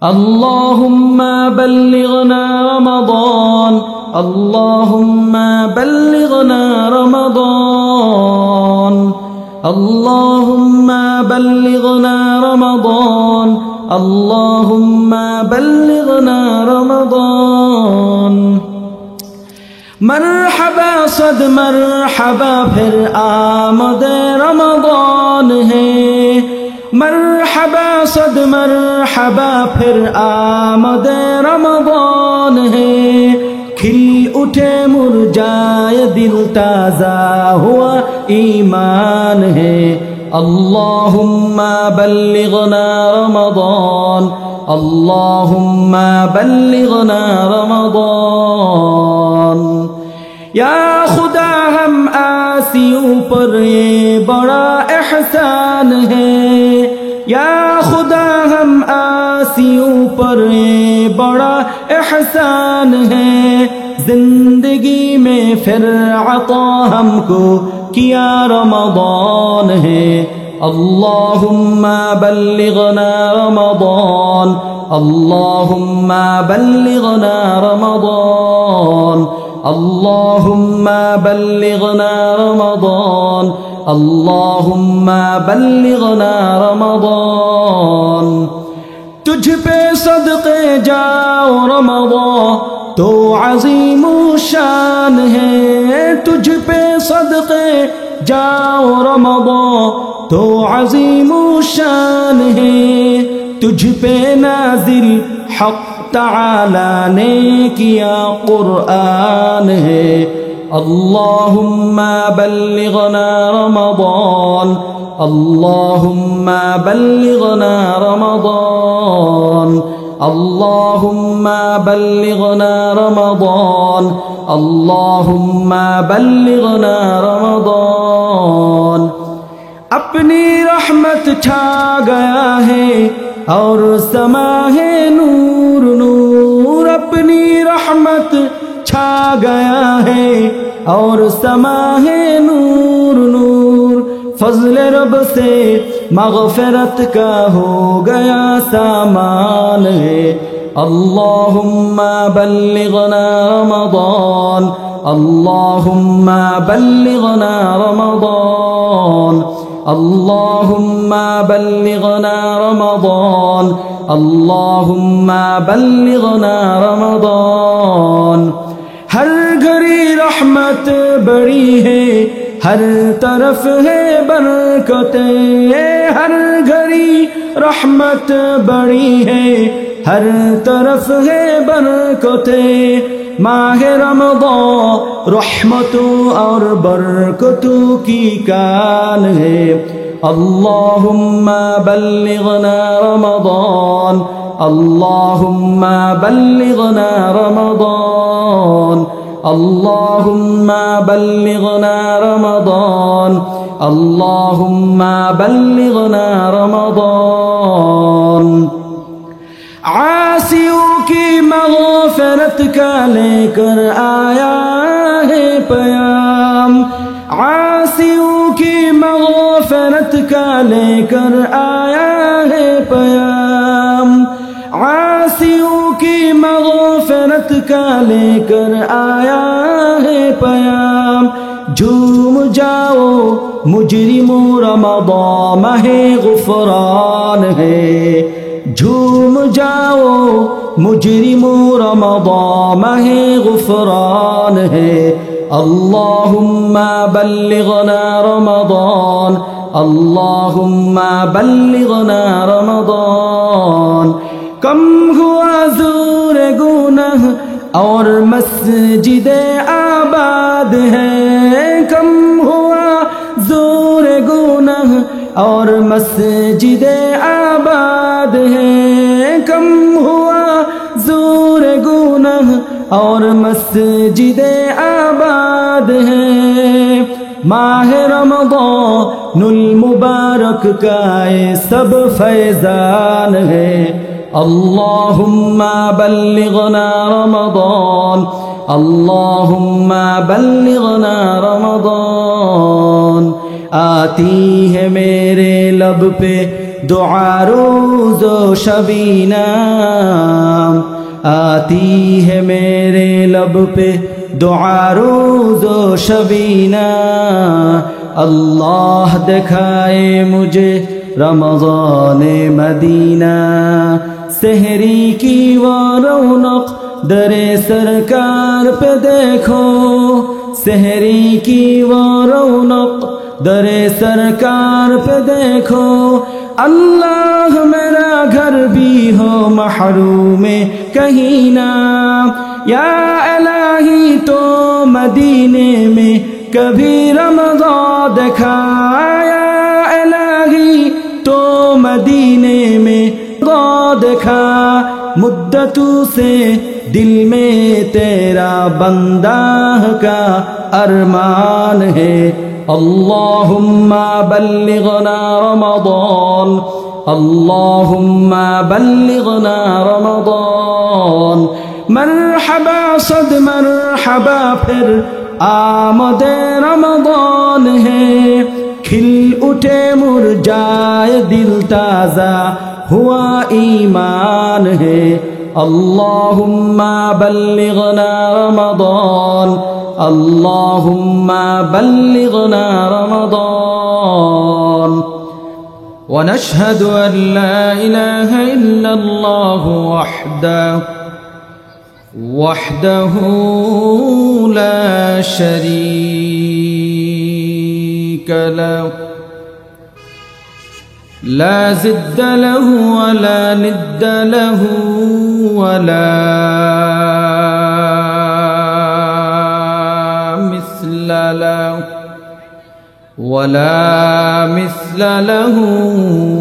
اللهم بلغنا رمضان اللهم بلغنا رمضان اللهم بلغنا رمضان اللهم بلغنا رمضان مرحبا صد مرحبا پھر آمد رمضان ہے مرحبا صد مرحبا پھر آمد رمضان ہے کھل اٹھے مرجائے دل تازہ ہوا ایمان ہے اللہم بلغنا رمضان اللہم بلغنا رمضان یا خدا ہم آسیوں پر یہ بڑا احسان ہے یا خدا ہم آسیوں پر یہ بڑا احسان ہے زندگی میں پھر عطا ہم کو کیا رمضان ہے اللہم بلغنا رمضان اللہم بلغنا رمضان اللہم بلغنا رمضان اللہم بلغنا رمضان تجھ پہ صدقے جاؤ رمضان تو عظیم شان ہے تجھ پہ صدقے جاؤ رمضان تو عظیم شان ہے تجھ پہ نازل حق تعالی نے کیا قرآن ہے اللہم بلغنا رمضان اللہم بلغنا رمضان اللہم بلغنا رمضان اللہم بلغنا رمضان اپنی رحمت چھا گیا ہے اور سما ہے نور نور اپنی رحمت چھا گیا ہے اور سما ہے نور نور فضل رب سے مغفرت کا ہو گیا سامان ہے اللہم بلغنا رمضان اللہم بلغنا رمضان اللہم بلغنا رمضان اللہم بلغنا رمضان ہر گھڑی رحمت بڑی ہے ہر طرف ہے برکتیں ہر گھڑی رحمت بڑی ہے ہر طرف ہے برکتیں ماہ رمضان رحمتوں اور برکتوں کی کان ہے اللہم بلغنا رمضان اللہم بلغنا رمضان اللہم بلغنا رمضان اللہم بلغنا رمضان عاصیوں کی مغفرت کا لے کر آیا ہے پیام عاصیوں کی مغفرت کا لے کر آیا ہے پیام عاصیوں کی مغفرت کا لے کر آیا ہے پیام جھوم جاؤ مجرموں رمضان ماہ غفران ہے جھوم جاؤ مجرموں رمضان ماہ غفران ہے اللہم بلغنا رمضان اللہم بلغنا رمضان کم ہوا زور گناہ اور مسجد آباد ہے کم ہوا زور گناہ اور مسجد آباد ہے کم ہوا زور گناہ اور مسجد آباد ہے ماہ رمضان المبارک کا یہ سب فیضان ہے اللہم بلغنا رمضان اللہم بلغنا رمضان آتی ہے میرے لب پہ दुआ रोज़ो शबीना आती है मेरे लब पे दुआ रोज़ो शबीना अल्लाह दिखाए मुझे रमज़ान मदीना सहरी की वो रौनक दरे सरकार पे देखो सहरी की वो रौनक दरे सरकार पे देखो अल्लाह मेरा घर भी हो महरूम कहीं ना या इलाही तो मदीने में कभी रमज़ान दिखाया इलाही तो मदीने में देखा मुद्दतों से दिल में तेरा बंदा का अरमान है अल्लाहुम्मा बल्लिगना रमज़ान अल्लाहुम्मा बल्लिगना रमज़ान मरहबा सद मरहबा फिर आमदे रमज़ान है खिल उठे मुरझाए दिल ताज़ा हुआ ईमान है अल्लाहुम्मा बल्लिगना रमज़ान अल्लाहुम्मा बल्लिगना रमज़ान वनशहदु अन ला इलाहा इल्लल्लाहु वहदहु ला शरीक लहु لا زد له ولا ند له ولا مثل له ولا مثل له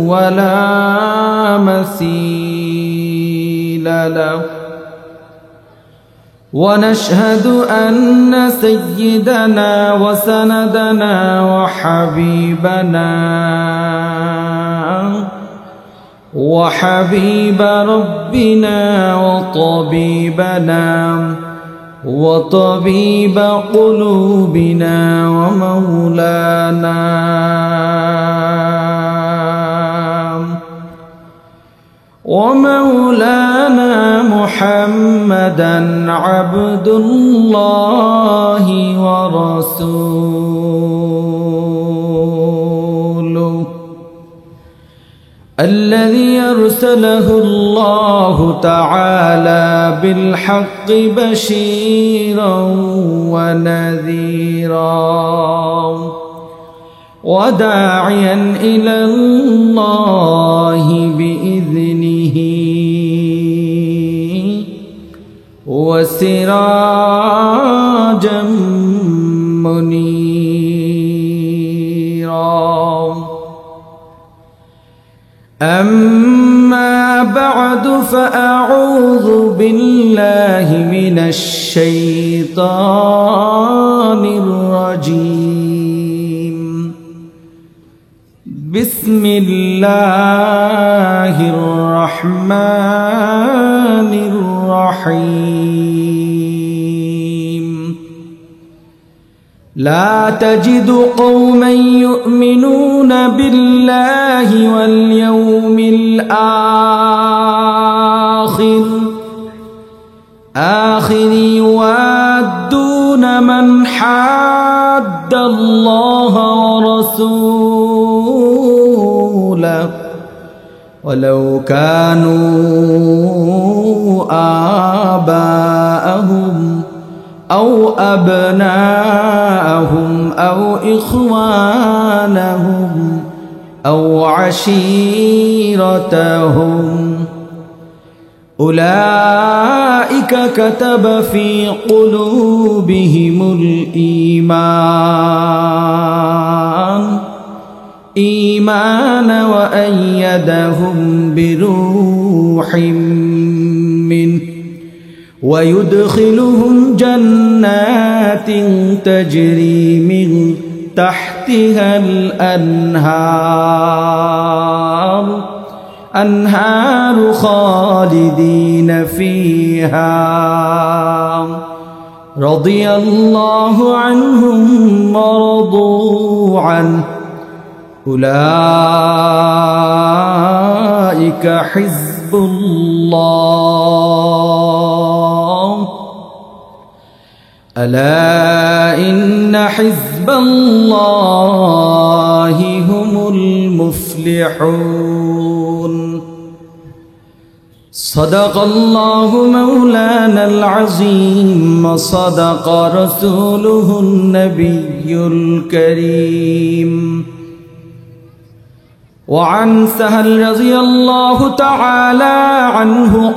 ولا مثيل له ونشهد أن سيدنا وسندنا وحبيب ربنا وطبيب قلوبنا ومولانا محمدا عبد الله ورسوله الذي أرسله الله تعالى بالحق بشيرا ونذيرا وداعيا إلى الله بإذنه وسراجا منيرا أما بعد فأعوذ بالله من الشيطان الرجيم بسم الله الرحمن الرحيم لا تجد قوما يؤمنون بالله واليوم الآخر يوادون من حاد الله ورسوله ولو كانوا آباءهم أو أبناءهم أو إخوانهم أو عشيرتهم أولئك كتب في قلوبهم الإيمان وأيدهم بروح منه ويدخلهم جنات تجري من تحتها الأنهار خالدين فيها رضي الله عنهم ورضوا عنه أولئك حزب الله ألا إن حزب الله هم المفلحون صدق الله مولانا العظيم وصدق رسوله النبي الكريم وعن سهل رضي الله تعالى عنه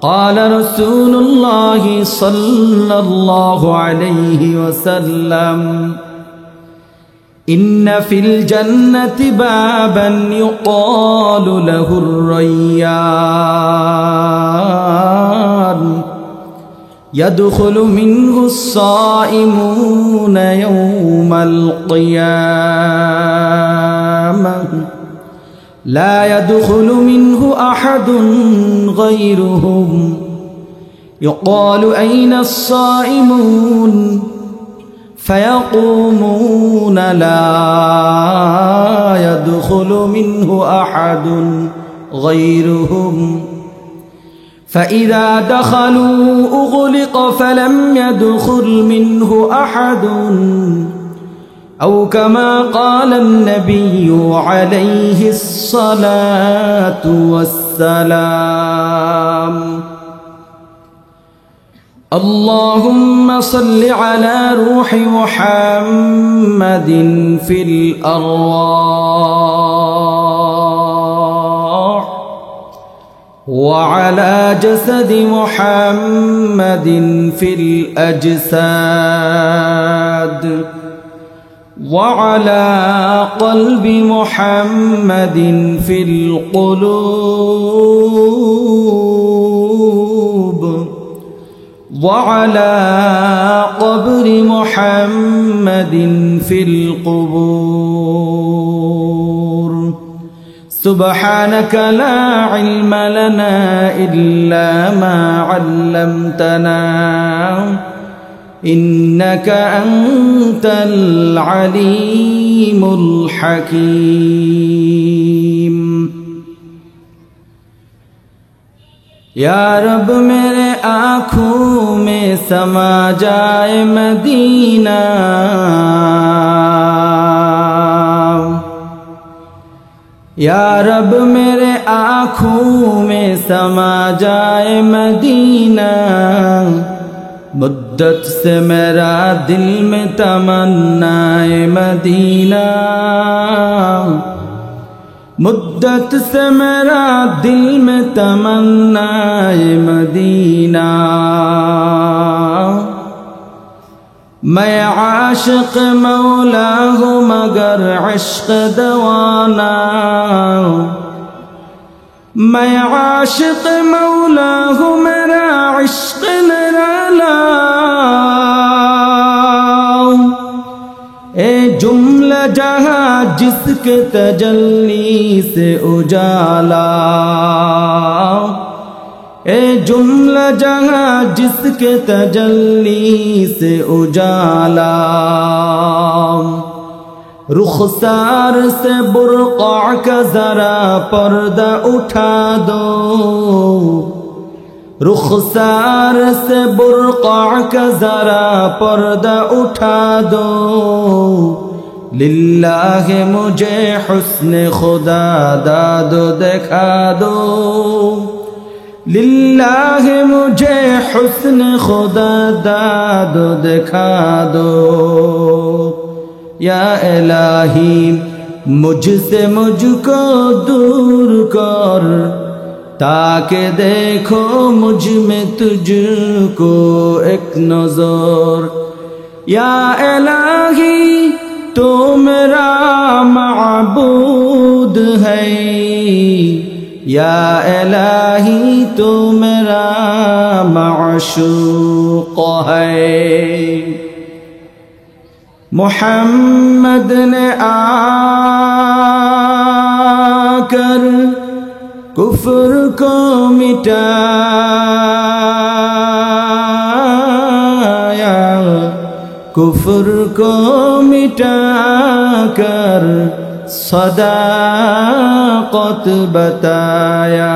قال رسول الله صلى الله عليه وسلم إن في الجنة بابا يقال له الريان يدخل منه الصائمون يوم القيامة لا يدخل منه أحد غيرهم يقال أين الصائمون فيقومون لا يدخل منه أحد غيرهم فإذا دخلوا أغلق فلم يدخل منه أحد أو كما قال النبي عليه الصلاة والسلام اللهم صل على روح محمد في الأرواح وعلى جسد محمد في الأجساد وعلى قلب محمد في القلوب وعلى قبر محمد في القبور سبحانك لا علم لنا إلا ما علمتنا إنك أنت العليم الحكيم یا رب میرے آنکھوں میں سما جائے مدینہ یا رب میرے آنکھوں میں سما جائے مدینہ مدت سے میرا دل میں تمنا مدینہ مدت سے میرا دل میں تمنا مدینہ میں عاشق مولا ہوں مگر عشق دوانا میں عاشق مولا ہوں میرا عشق نرالا اے جملہ جہاں جس کے تجلی سے اجالا اے جملہ جہاں جس کے تجلی سے اجالا رخسار سے برقع کا ذرا پردہ اٹھا دو رخسار سے برقع کا ذرا پردہ اٹھا دو للہ مجھے حسن خدا داد دکھا دو للہ مجھے حسن خدا داد دکھا دو یا الہی مجھ سے مجھ کو دور کر تاکہ دیکھو مجھ میں تجھ کو ایک نظر یا الہی تو میرا معبود ہے یا الہی تو میرا معشوق ہے محمد نے آ کر کفر کو مٹایا कुफ्र को मिटाकर सदाकत बताया,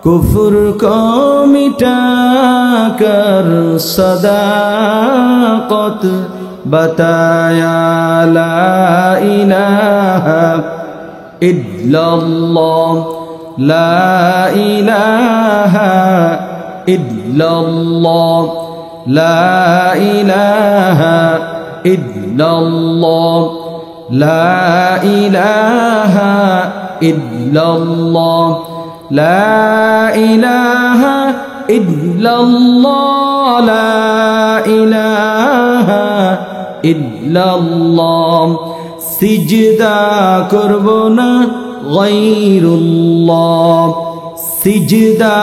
कुफ्र को मिटाकर सदाकत बताया। ला इलाहा इल्लल्लाह, ला इलाहा इल्लल्लाह, ला इलाहा इल्लल्लाह, ला इलाहा इल्लल्लाह, ला इलाहा इल्लल्लाह, ला इलाहा इल्लल्लाह। সিজদা করব না গায়রুল্লাহ, সিজদা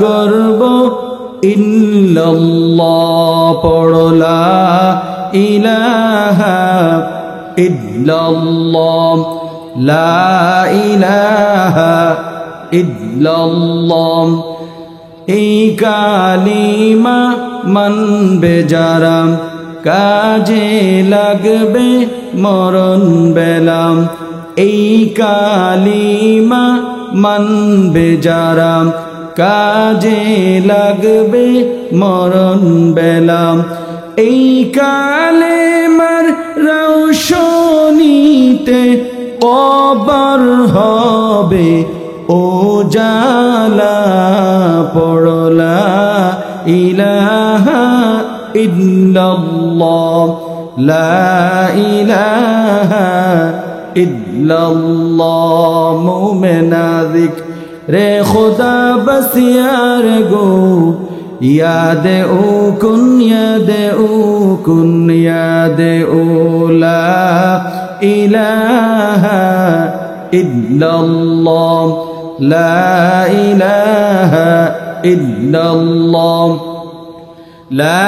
করব ইল্লাল্লাহ। পড়ো লা ইলাহা ইল্লাল্লাহ, লা ইলাহা ইল্লাল্লাহ। এই কালিমা মানবে যারা, কাজে লাগবে মরণ বেলা। এই কালিমা মানবে যারা, কাজে লাগবে মরণ বেলা। এই কালেমার রৌশনীতে কবর হবে উজালা। পড়ো লা ইলাহা ইল্লাল্লাহ, লা ইলাহা ইল্লাল্লাহ। মুমিনা জিক্রে খুদা বস ইয়ার গো, याद ओ कुन, याद ओ कुन, याद ओ ला इलाहा इल्लल्लाह, ला इलाहा इल्लल्लाह, ला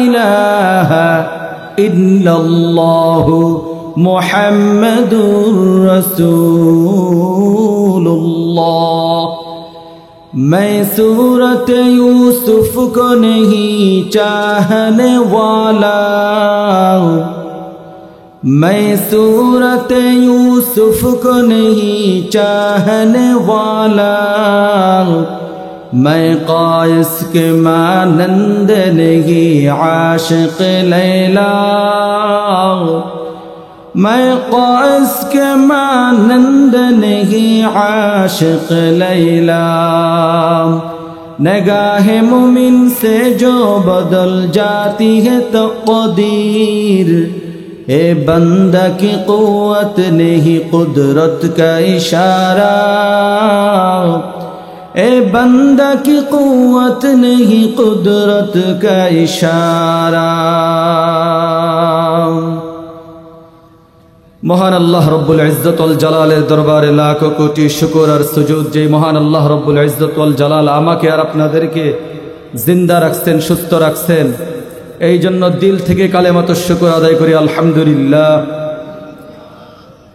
इलाहा इल्लल्लाह। मुहम्मदुर रसूलुल्लाह। मैं सूरत यूसुफ को नहीं चाहने वाला, मैं सूरत यूसुफ को नहीं चाहने वाला। मैं कायस के मानंद नहीं आशिक लैला, मैं कायस के मानंद नहीं आशिक लैला। निगाहे मुमिन से जो बदल जाती है तक़दीर, ए बंदा की क़ुव्वत नहीं कुदरत का इशारा, ए बंदा की क़ुव्वत नहीं कुदरत का इशारा। মহান আল্লাহ রব্বুল ইজ্জত ওয়াল জালালের দরবারে লাখ কোটি শুকর আর সুজুদ। যে মহান আল্লাহ রব্বুল ইজ্জত ওয়াল জালাল আমাকে আর আপনাদেরকে জিন্দা রাখছেন, সুস্থ রাখছেন, এই জন্য দিল থেকে কালেমাত শুকর আদায় করি আলহামদুলিল্লাহ।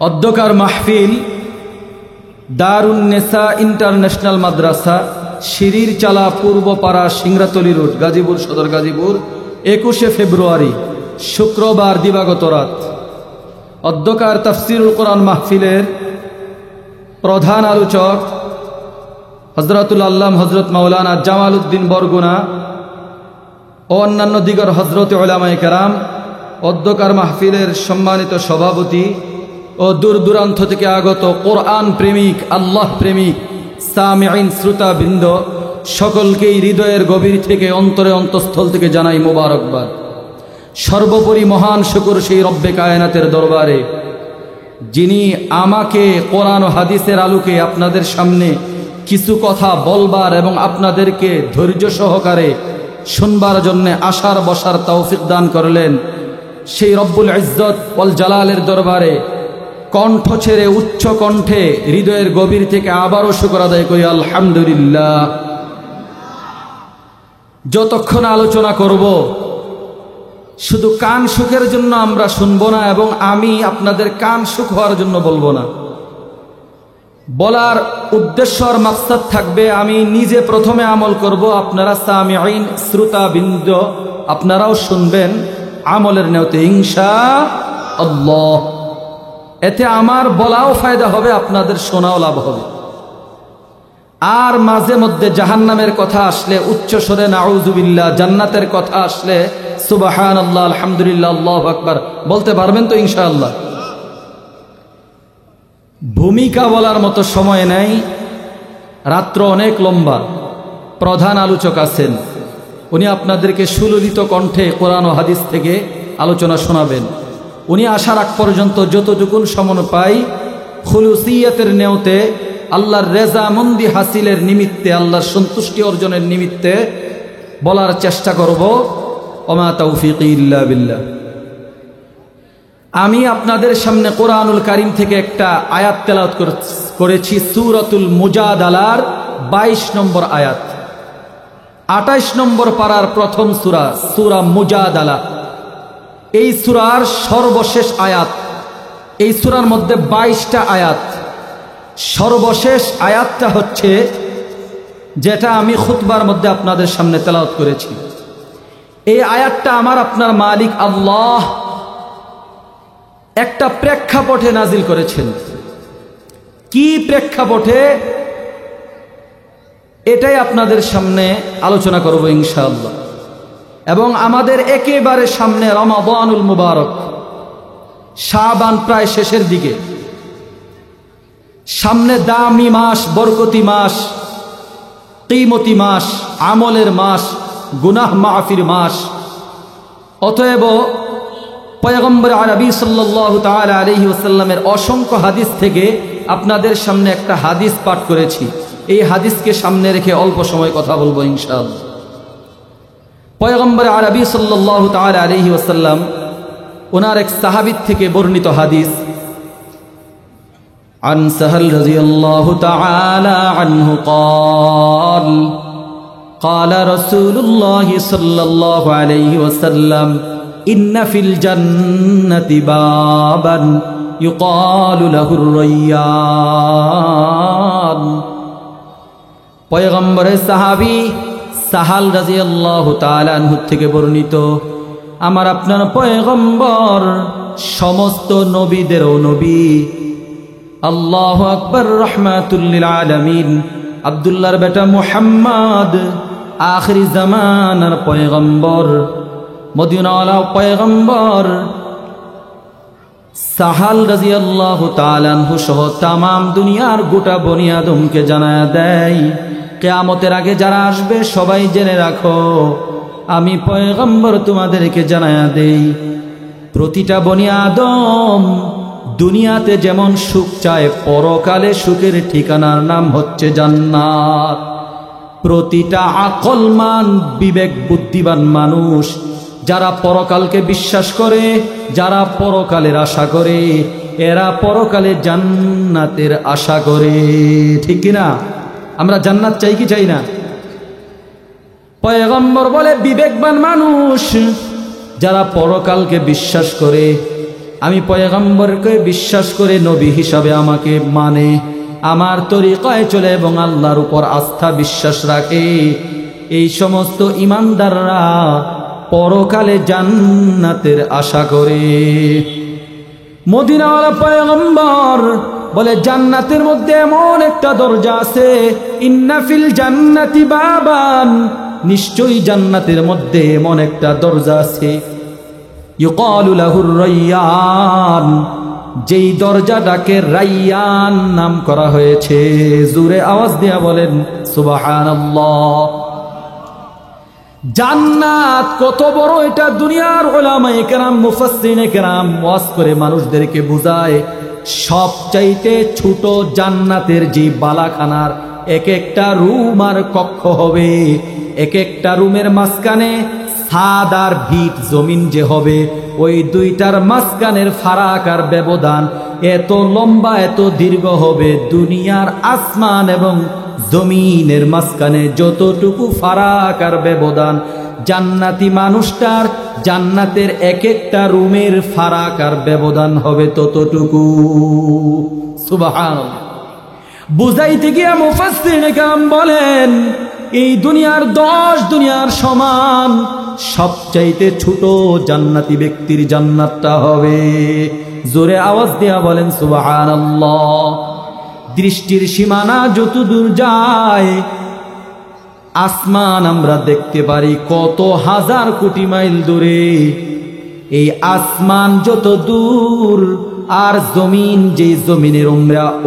অধ্যকার মাহফিল দারুন নেসা ইন্টারন্যাশনাল মাদ্রাসা, শিরির চালা পূর্বপাড়া, সিংরাতলি রোড, গাজীপুর সদর, গাজীপুর। 21শে ফেব্রুয়ারি শুক্রবার দিবাগত রাত অধ্যকার তাফসিরুল কোরআন মাহফিলের প্রধান আলোচক হযরতুল আল্লাম হযরত মাওলানা জামাল উদ্দিন বরগুনা ও অন্যান্য দিগর হযরত উলামায়ে কেরাম, অধ্যকার মাহফিলের সম্মানিত সভাপতি ও দূর দূরান্ত থেকে আগত কোরআন প্রেমিক, আল্লাহ প্রেমিক সামিঈন শ্রোতাবৃন্দ, সকলকেই হৃদয়ের গভীর থেকে, অন্তরে অন্তঃস্থল থেকে জানাই মোবারকবাদ। সর্বোপরি মহান শুকর সেই রব্বে কায়নাতের দরবারে, যিনি আমাকে কোরআন ও হাদিসের আলোকে আপনাদের সামনে কিছু কথা বলবার এবং আপনাদেরকে ধৈর্য সহকারে শুনবার জন্য আসার বসার তৌফিক দান করলেন। সেই রব্বুল ইজ্জত ওয়াল জালালের দরবারে কণ্ঠ ছেড়ে উচ্চ কণ্ঠে হৃদয়ের গভীর থেকে আবারও শুকর আদায় করি আলহামদুলিল্লাহ। যতক্ষণ আলোচনা করব শুধু কান সুখের জন্য আমরা শুনবো না, এবং আমি আপনাদের কান সুখ হওয়ার জন্য বলবো না। বলার উদ্দেশ্য আর মাকসাদ থাকবে, আমি নিজে প্রথমে আমল করব, আপনারা সামিঈন শ্রোতাবৃন্দ আপনারাও শুনবেন আমলের নিয়তে ইনশাআল্লাহ। এতে আমার বলাও ফায়দা হবে, আপনাদের শোনাও লাভ হবে। আর মাঝে মধ্যে জাহান্নামের কথা আসলে উচ্চ স্বরে নাউযুবিল্লাহ, জান্নাতের কথা আসলে সুবহানাল্লাহ, আলহামদুলিল্লাহ, আল্লাহু আকবার বলতে পারবেন তো ইনশাআল্লাহ। ভূমিকা বলার মতো সময় নেই, রাত্র অনেক লম্বা। প্রধান আলোচক আছেন, উনি আপনাদেরকে সুললিত কণ্ঠে কোরআন ও হাদিস থেকে আলোচনা শোনাবেন। উনি আসার আগ পর্যন্ত যতটুকুন সময় পাই খুলুসিয়াতের নেওতে, আল্লাহর রেজামন্দি হাসিলের নিমিত্তে, আল্লাহর সন্তুষ্টি অর্জনের নিমিত্তে বলার চেষ্টা করব। ওমা তাওফীকি ইল্লা বিল্লাহ। আমি আপনাদের সামনে কোরআনুল কারীম থেকে একটা আয়াত তেলাওয়াত করেছি, সূরাতুল মুজাদালার 22 নম্বর আয়াত, 28 নম্বর পারার প্রথম সূরা, সূরা মুজাদালা। এই সূরার সর্বশেষ আয়াত। এই সূরার মধ্যে 22টা আয়াত। সর্বশেষ আয়াতটা হচ্ছে যেটা আমি খুতবার মধ্যে আপনাদের সামনে তেলাওয়াত করেছি। এই আয়াতটা আমার আপনার মালিক আল্লাহ একটা প্রেক্ষাপটে নাজিল করেছেন। কি প্রেক্ষাপটে, এটাই আপনাদের সামনে আলোচনা করব ইনশাআল্লাহ। এবং আমাদের একেবারে সামনে রমাদানুল মুবারক, শাবান প্রায় শেষের দিকে, সামনে দামি মাস, বরকতি মাস, কিমতি মাস, আমলের মাস, গুনাহ মাফির মাস। অতএব পয়গম্বর আরবি সাল্লাল্লাহু তাআলা আলাইহি ওয়াসাল্লামের অসংখ্য হাদিস থেকে আপনাদের সামনে একটা হাদিস পাঠ করেছি। এই হাদিসকে সামনে রেখে অল্প সময় কথা বলবো ইনশাআল্লাহ। পয়গম্বর আরবি সাল্লাল্লাহু তাআলা আলাইহি ওয়াসাল্লাম ওনার এক সাহাবী থেকে বর্ণিত হাদিস, عن سهل رضي الله تعالى عنه قال قال رسول الله صلى الله عليه وسلم إن في الجنة بابا يقال له الريان। পয়গম্বরের সাহাবী সাহাল রাদিয়াল্লাহু তাআলা আনহু থেকে বর্ণিত, আমার আপনার পয়গম্বর সমস্ত নবীদেরও নবী, আল্লাহু আকবার, রাহমাতুল লিল আলামিন, আব্দুল্লাহর বেটা মুহাম্মদ, আখিরি জামানার পয়গম্বর, মদিনাওয়ালা পয়গম্বর সাহাল রাদিয়াল্লাহু তাআলা আনহু সহ তামাম দুনিয়ার গোটা বনি আদমকে জানায়া দেয়, কিয়ামতের আগে যারা আসবে সবাই জেনে রাখো, আমি পয়গম্বর তোমাদেরকে জানায়া দেই, প্রতিটা বনি আদম দুনিয়াতে যেমন সুখ চায়, পরকালে সুখের ঠিকানার নাম হচ্ছে জান্নাত। প্রতিটা আকলমান, বিবেক বুদ্ধিমান মানুষ যারা পরকালকে বিশ্বাস করে, যারা পরকালের আশা করে, এরা পরকালে জান্নাতের আশা করে। ঠিক কিনা? আমরা জান্নাত চাই কি চাই না? পয়গম্বর বলে বিবেকবান মানুষ যারা পরকালকে বিশ্বাস করে, আমি পয়গম্বরকে বিশ্বাস করে নবী হিসাবে আমাকে মানে, আমার তরিকায় চলে এবং আল্লাহর উপর আস্থা বিশ্বাস রাখে, এই সমস্ত ইমানদাররা পরকালে জান্নাতের আশা করে। মদিনাওয়ালা পয়গম্বর বলে জান্নাতের মধ্যে এমন একটা দরজা আছে, ইন্না ফিল জান্নাতি বাবান, নিশ্চয়ই জান্নাতের মধ্যে এমন একটা দরজা আছে, ইউকালু লাহুর রায়্যান, যেই দরজাটাকে রায়্যান নাম করা হয়েছে। জোরে আওয়াজ দিয়া বলেন সুবহানাল্লাহ। জান্নাত কত বড় এটা দুনিয়ার উলামায়ে কেরাম, মুফাসসিরিনে কেরাম ওয়াজ করে মানুষদেরকে বুঝায়, সবচাইতে ছোট জান্নাতের যে বালাখানার এক একটা রুম আর কক্ষ হবে, এক একটা রুমের মাঝখানে ছাদ আর ভিট জমিন যে হবে, ওই দুইটার মাঝখানের ফারাক আর ব্যবধান এত লম্বা, এত দীর্ঘ হবে, দুনিয়ার আসমান এবং জমিনের মাঝখানে যতটুকু ফারাক আর ব্যবধান, জান্নাতি মানুষটার জান্নাতের এক একটা রুমের ফারাক আর ব্যবধান হবে ততটুকু। সুবহানাল্লাহ। বুঝাইতে গিয়া মুফাসসিরিনে কেরাম বলেন, এই দুনিয়ার 10 দুনিয়ার সমান সবচাইতে ছোট জান্নাতি ব্যক্তির জান্নাতটা হবে। জোরে আওয়াজ দিয়া বলেন সুবহানাল্লাহ। দৃষ্টির সীমানা যতদূর যায়, আসমান আমরা দেখতে পারি কত হাজার কোটি মাইল দূরে। এই আসমান যত দূর আর জমিন, যে জমিনের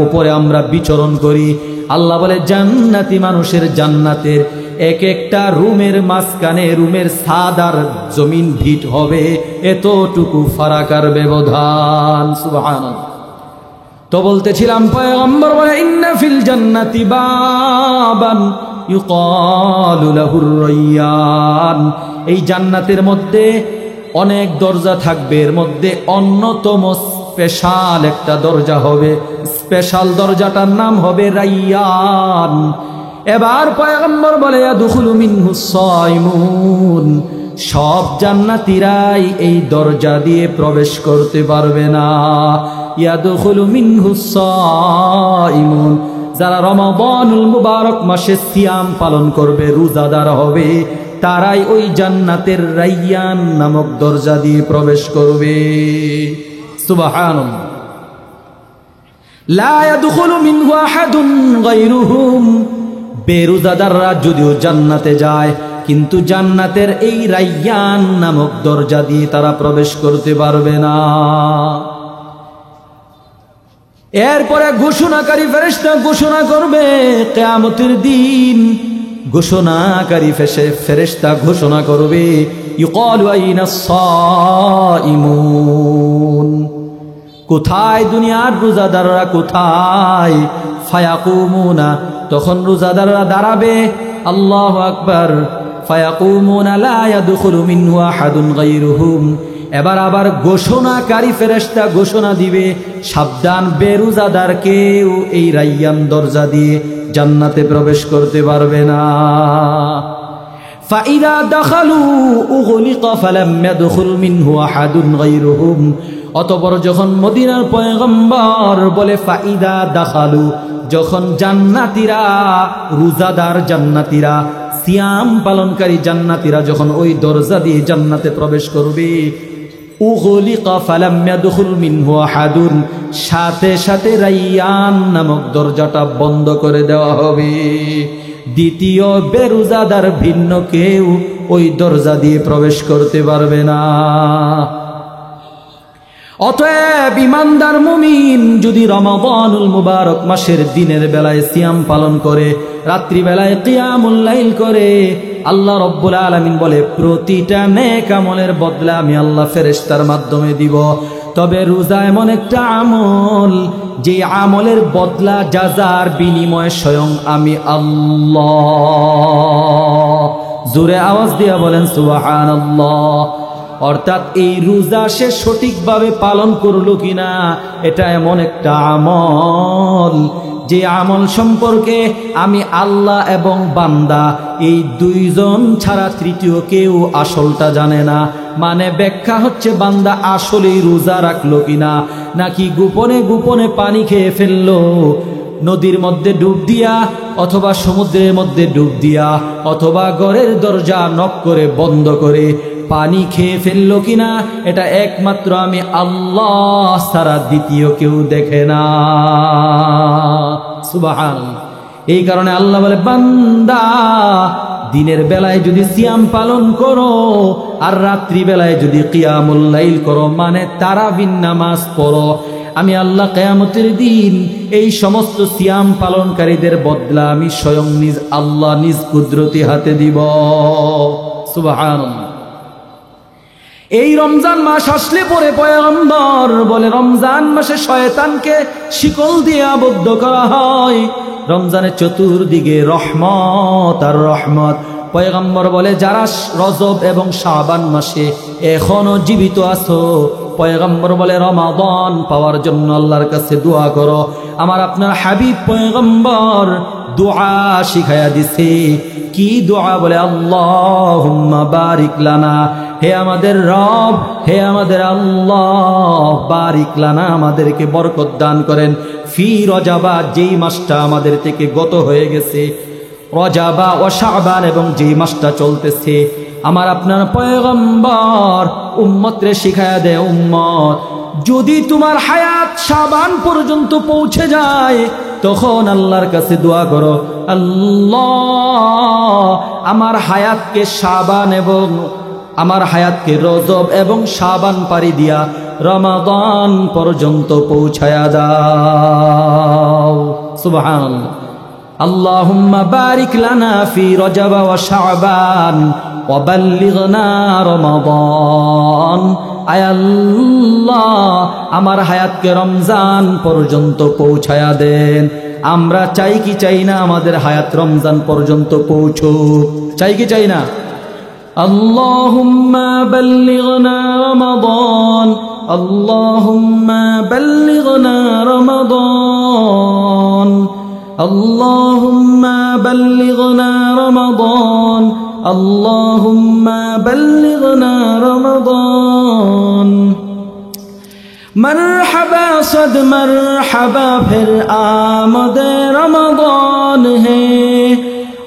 উপরে আমরা বিচরণ করি, আল্লাহ বলে জান্নাতি মানুষের জান্নাতের এক একটা রুমের মাঝখানে রুমের ছাদ আর জমিন ভিট হবে, এতটুকু ফারাকার ব্যবধান। সুবহানাল্লাহ। তো বলতেছিলাম, পয়গম্বর বলে ইন্না ফিল জান্নাতি বাবান ইউকালু লাহুর রায়্যান, এই জান্নাতের মধ্যে অনেক দরজা থাকবে, এর মধ্যে অন্যতম স্পেশাল একটা দরজা হবে, স্পেশাল দরজাটার নাম হবে রায়্যান। এবার পয়গম্বর বলে ইয়াদখুলু মিনহুস সাইমুন, সব জান্নাতীরাই এই দরজা দিয়ে প্রবেশ করতে পারবে না। ইয়াদখুলু মিনহুস সাইমুন, যারা রমাদানুল মুবারক মাসে সিয়াম পালন করবে, রোজাদার হবে, তারাই ওই জান্নাতের রায়্যান নামক দরজা দিয়ে প্রবেশ করবে। সুবহানাল্লাহ। লা ইয়াদখুলু মিনহু আহাদুন গায়রুহুম, বেরোজাদাররা যদিও জান্নাতে যায়, কিন্তু জান্নাতের এই রায়্যান নামক দরজা দিয়ে তারা প্রবেশ করতে পারবে না। এরপরে ঘোষণাকারী ফেরেশতা ঘোষণা করবে কিয়ামতের দিন। ঘোষণাকারী ফেরেশতা ঘোষণা করবে, ইউকালু আইনাস সাইমুন, কোথায় দুনিয়ার রোজাদাররা কোথায়? ফায়াকুমুনা, তখন রোজাদাররা দাঁড়াবে, আল্লাহু আকবার, ফায়াকুমুনা লা ইয়াদখুলু মিনহু আহাদুন গায়রুহুম। এবার আবার ঘোষণাকারী ফেরেশতা ঘোষণা দিবে, সাবধান, বেরোজাদার কেউ এই রায়্যান দরজা দিয়ে জান্নাতে প্রবেশ করতে পারবে না। ফাইদা দাখালু উগলিকা ফালাম ইয়াদখুল মিনহু আহাদুন গায়রুহুম, অতঃপর যখন মদিনার পয়গম্বর বলে ফাইদা দাখালু, যখন জান্নাতীরা, রোজাদার জান্নাতীরা, সিয়াম পালনকারী জান্নাতীরা যখন ওই দরজা দিয়ে জান্নাতে প্রবেশ করবে, উগলিকা ফালাম ইয়াদখুল মিনহু আহাদুন, সাথে সাথে রায়্যান নামক দরজাটা বন্ধ করে দেওয়া হবে। দ্বিতীয় বেরোজাদার ভিন্ন কেউ ওই দরজা দিয়ে প্রবেশ করতে পারবে না। অতএব ইমানদার মুমিন যদি রমাদানুল মুবারক মাসের দিনের বেলায় সিয়াম পালন করে, রাত্রি বেলায় কিয়ামুল লাইল করে, আল্লাহ রব্বুল আলামিন বলে প্রতিটা নেক আমলের বদলা আমি আল্লাহ ফেরেশতার মাধ্যমে দিব। তবে রোজা এমন একটা আমল, যে আমলের বদলা জাযার বিনিময়ে স্বয়ং আমি আল্লাহ। জোরে আওয়াজ দিয়া বলেন সুবহানাল্লাহ। অর্থাৎ এই রোজা সে সঠিকভাবে পালন করলো কিনা, এটা এমন একটা আমল, যে আমল সম্পর্কে আমি আল্লাহ এবং বান্দা এই দুইজন ছাড়া তৃতীয় কেউ আসলটা জানে না। মানে ব্যাখ্যা হচ্ছে, বান্দা আসলেই রোজা রাখলো কিনা, নাকি গোপনে গোপনে পানি খেয়ে ফেললো, নদীর মধ্যে ডুব দিয়া, অথবা সমুদ্রের মধ্যে ডুব দিয়া, অথবা ঘরের দরজা নক করে বন্ধ করে পানি খেয়ে ফেললো কিনা, এটা একমাত্র আমি আল্লাহ ছাড়া দ্বিতীয় কেউ দেখে না। সুবহানাল্লাহ। এই কারণে আল্লাহ বলে, বান্দা দিনের বেলায় যদি সিয়াম পালন করো আর রাত্রি বেলায় যদি কিয়ামুল লাইল করো, মানে তারাবির নামাজ পড়ো, আমি আল্লাহ কিয়ামতের দিন এই সমস্ত সিয়াম পালনকারীদের বদলা আমি স্বয়ং নিজ আল্লাহ নিজ কুদরতি হাতে দিব। সুবহানাল্লাহ। এই রমজান মাস আসলে পরে পয়গম্বর বলে, রমজান মাসে শয়তানকে শিকল দিয়ে আবদ্ধ করা হয়, রমজানের চতুর্দিকে রহমত আর রহমত। পয়গম্বর বলে, যারা রজব এবং শাবান মাসে এখনো জীবিত আছো, পয়গম্বর বলে রমাদান পাওয়ার জন্য আল্লাহর কাছে দোয়া করো। আমার আপনার হাবিব পয়গম্বর দোয়া শিখায়া দিছে। কি দোয়া? বলে, আল্লাহুম্মা বারিক লানা হে আমাদের রব, হে আমাদের আল্লাহ, বারিক লানা, আমাদেরকে বরকত দান করেন। ফি রজাবা, যেই মাসটা আমাদের থেকে গত হয়ে গেছে, রজাবা ও শাবান, এবং যেই মাসটা চলতেছে। আমার আপনার পয়গম্বর উম্মতরে শিখায়া দেয়, উম্মত যদি তোমার হায়াত শাবান পর্যন্ত পৌঁছে যায়, তখন আল্লাহর কাছে দোয়া করো, আল্লাহ আমার হায়াতকে শাবান এবং আমার হায়াতকে রজব এবং শাবান পারি দিয়া রমাদান পর্যন্ত পৌঁছায়া দাও। সুবহানাল্লাহ। আল্লাহুম্মা বারিক লানা ফি রজব ওয়া শাবান ওয়া বাল্লিগনা রমাদান। আয় আল্লাহ আমার হায়াতকে রমজান পর্যন্ত পৌঁছায়া দেন। আমরা চাই কি চাই না আমাদের হায়াত রমজান পর্যন্ত পৌঁছুক? চাই কি চাই না? আল্লাহুম্মা বাল্লিগনা রমাদান, আল্লাহুম্মা বাল্লিগনা রমাদান, আল্লাহুম্মা বাল্লিগনা রমাদান, আল্লাহুম্মা বাল্লিগনা রমাদান। मरहबा सद मरहबा फिर आमद रमज़ान है,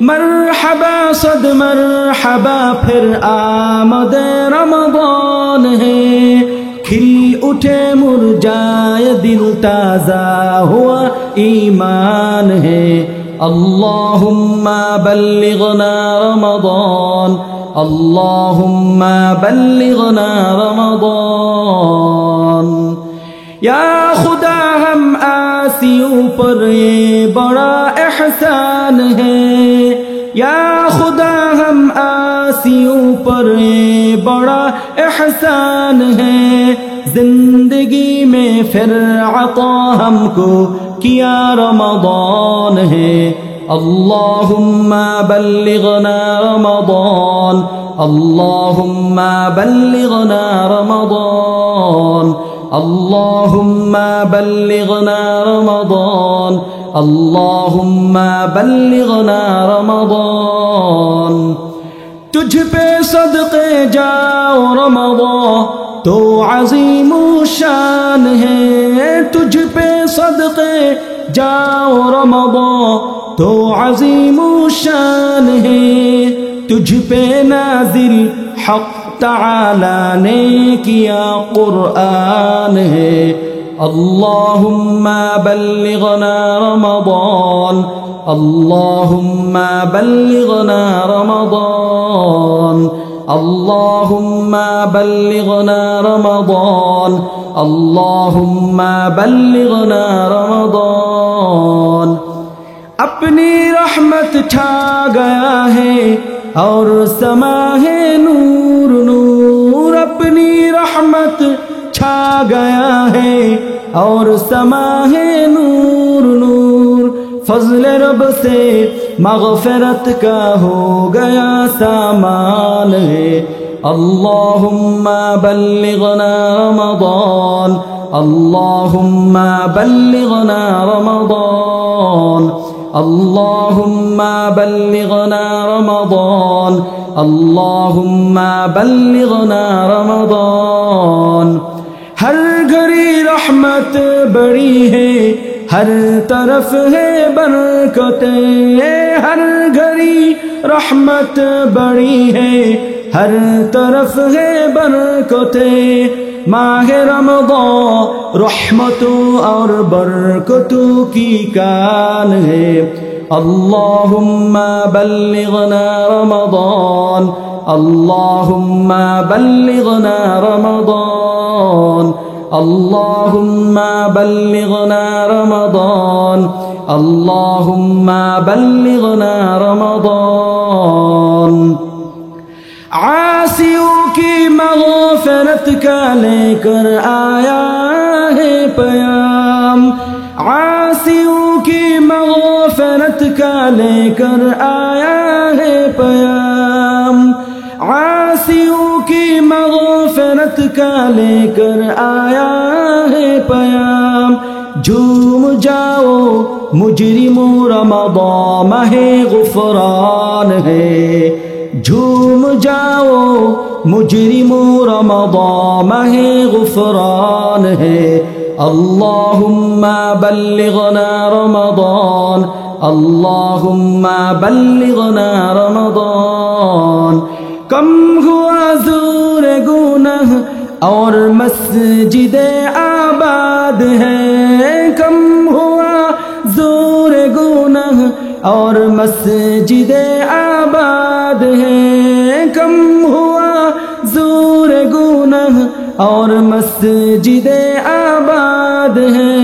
मरहबा सद मरहबा फिर आमद रमज़ान है। खिल उठे मुरझाए दिल ताज़ा हुआ ईमान है। अल्लाहुम्मा बल्लिगना रमज़ान, अल्लाहुम्मा बल्लिगना रमज़ान। या खुदा हम आसियों पर ये बड़ा एहसान है, या खुदा हम आसियों पर ये बड़ा एहसान है। जिंदगी में फिर अता हमको किया रमज़ान है। अल्लाहुम्मा बल्लिगना रमज़ान, अल्लाहुम्मा बल्लिगना रमज़ान, अल्लाहुम्मा बल्लिगना रमज़ान, अल्लाहुम्मा बल्लिगना रमज़ान। तुझ पे सदक़े जाओ रमज़ान तो अज़ीमो शान है, तुझ पे सदक़े जाओ रमज़ान तो अज़ीमो शान है। तुझ पे नाज़िल हक़ तआला ने किया कुरआन है। अल्लाहुम्मा बल्लिगना रमज़ान, अल्लाहुम्मा बल्लिगना रमज़ान, अल्लाहुम्मा बल्लिगना रमज़ान, अल्लाहुम्मा बल्लिगना रमज़ान। अपनी रहमत छा गया है और समा है नूर नूर, अपनी रहमत छा गया है और समा है नूर नूर। फज़ल रब से मग़फ़िरत का हो गया सामान है। अल्लाहुम्मा बल्लिगना रमज़ान, अल्लाहुम्मा बल्लिगना रमज़ान, अल्लाहुम्मा बल्लिगना रमज़ान, अल्लाहुम्मा बल्लिगना रमज़ान। हर घड़ी रहमत बड़ी है, हर तरफ है बरकतें, हर घड़ी रहमत बड़ी है, हर तरफ है बरकतें। माह रमज़ान रहमतों और बरकतों की कान है। अल्लाहुम्मा बल्लिगना रमज़ान, अल्लाहुम्मा बल्लिगना रमज़ान, अल्लाहुम्मा बल्लिगना रमज़ान, अल्लाहुम्मा बल्लिगना रमज़ान। आसियों की मग़फ़िरत का लेकर आया है पयाम, आसियों की मग़फ़िरत का लेकर आया है पयाम, आसियों की मग़फ़िरत का लेकर आया है पयाम। झूम जाओ मुजरिमों रमज़ान माह गुफ़रान है, झूम जाओ मुजरिमो रमज़ान माहे गुफरान है। अल्लाहुम्मा बल्लिगना रमज़ान, अल्लाहुम्मा बल्लिगना रमज़ान। कम हुआ ज़ूर गुनाह और मस्जिदे आबाद है, कम हुआ ज़ूर गुनाह और मस्जिदे आबाद है, कम हुआ ज़ूर गुनाह और मस्जिदे आबाद है।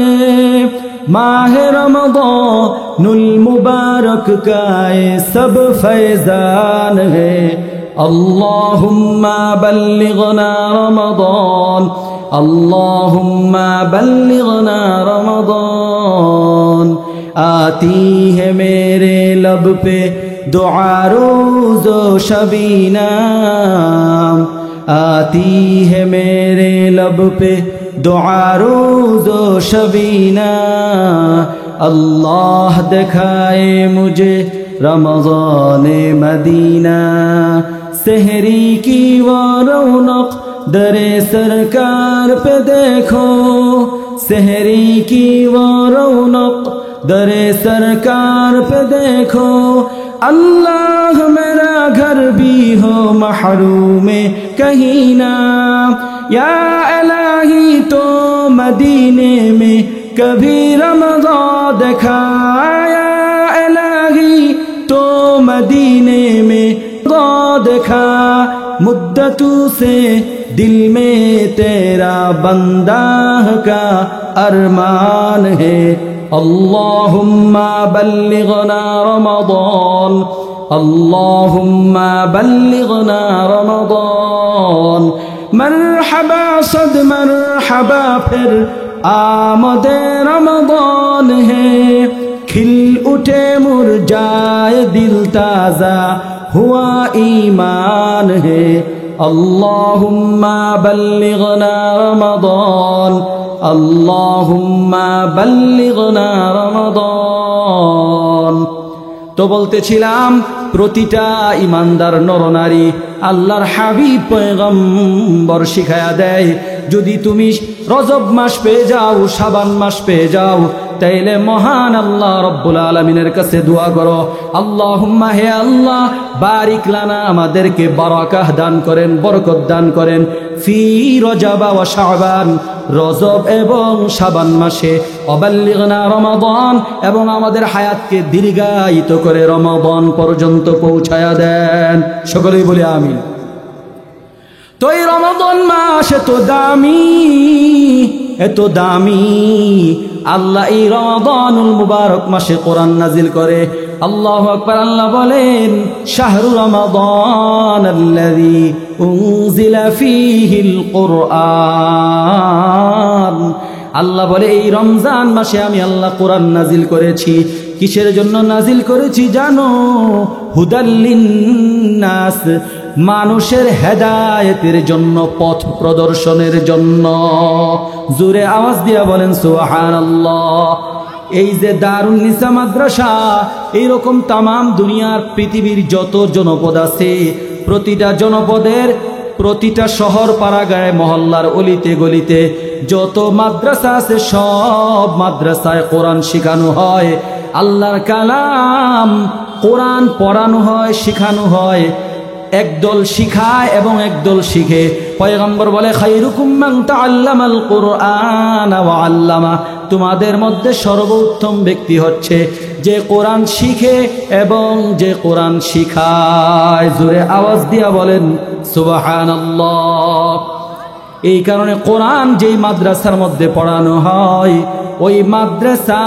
माह रमज़ानुल मुबारक का ये सब फैज़ान है। अल्लाहुम्मा बल्लिगना रमज़ान, अल्लाहुम्मा बल्लिगना रमज़ान। आती है मेरे लब पे दुआ रोज़ो शबीना, आती है मेरे लब पे दुआ रोज़ो शबीना। अल्लाह दिखाए मुझे रमज़ाने मदीना, सहरी की वो रौनक दरे सरकार पे देखो, सहरी की वो रौनक दरे सरकार पे देखो। अल्लाह मेरा घर भी हो महरूम कहीं ना, या इलाही तो मदीने में कभी रमज़ान दिखाया, इलाही तो मदीने में देखा। मुद्दतों से दिल में तेरा बंदा का अरमान है। अल्लाहुम्मा बल्लिगना रमज़ान, अल्लाहुम्मा बल्लिगना रमज़ान। मरहबा सद मरहबा फिर आमदे रमज़ान है, खिल उठे मुरझाए दिल ताज़ा हुआ ईमान है। अल्लाहुम्मा बल्लिगना रमज़ान, अल्लाहुम्मा बल्लिगना रमज़ान। तो বলতেছিলাম প্রতিটা ইমানদার নরনারী আল্লাহর হাবিব পয়গম্বর শিখায়া দেয়, যদি তুমি রজব মাস পেয়ে যাও, শাবান মাস পেয়ে যাও, তাইলে মহান আল্লাহ রব্বুল আলামিনের কাছে দোয়া করো, আল্লাহুম্মা হে আল্লাহ বারিক লানা, আমাদেরকে বারাকাহ দান করেন, বরকত দান করেন, ফি রজব ওয়া শাবান, রজব এবং শাবান মাসে, অবাল্লিগনা রমাদান, এবং আমাদের হায়াতকে দীর্ঘায়িত করে রমাদান পর্যন্ত পৌঁছায়া দেন। সকলেই বলি আমিন। তো এই রমাদান মাস এত দামি, এত দামি, আল্লাহ এই রমাদানুল মুবারক মাসে কোরআন নাজিল করে। আল্লাহু আকবার। আল্লাহ বলেন, শাহরু রমাদান আল্লাযী উনজিলা ফীহিল কুরআন। আল্লাহ বলে এই রমজান মাসে আমি আল্লাহ কোরআন নাজিল করেছি। কিসের জন্য নাজিল করেছি জানো? হুদাল্লিন্নাস, মানুষের হেদায়েতের জন্য, পথ প্রদর্শনের জন্য। জোরে আওয়াজ দিয়া বলেন সুবহানাল্লাহ। এই যে দারুন নিসা মাদ্রাসা, এইরকম তামাম দুনিয়ার পৃথিবীর যত জনপদ আছে, প্রতিটা জনপদের, প্রতিটা শহর পাড়াগাঁয়ে মহল্লার অলিতে গলিতে যত মাদ্রাসা আছে, সব মাদ্রাসায় কোরআন শেখানো হয়, আল্লাহর কালাম কোরআন পড়ানো হয়, শেখানো হয়। একদল শিখায় এবং একদল শিখে। পয়গম্বর বলে, খায়রুকুম মান তাআল্লামাল কুরআন ওয়া আল্লামা, তোমাদের মধ্যে সর্বোত্তম ব্যক্তি হচ্ছে যে কোরআন শিখে এবং যে কোরআন শিখায়। জোরে আওয়াজ দিয়া বলেন সুবহানাল্লাহ। এই কারণে কোরআন যেই মাদ্রাসার মধ্যে পড়ানো হয়, ওই মাদ্রাসা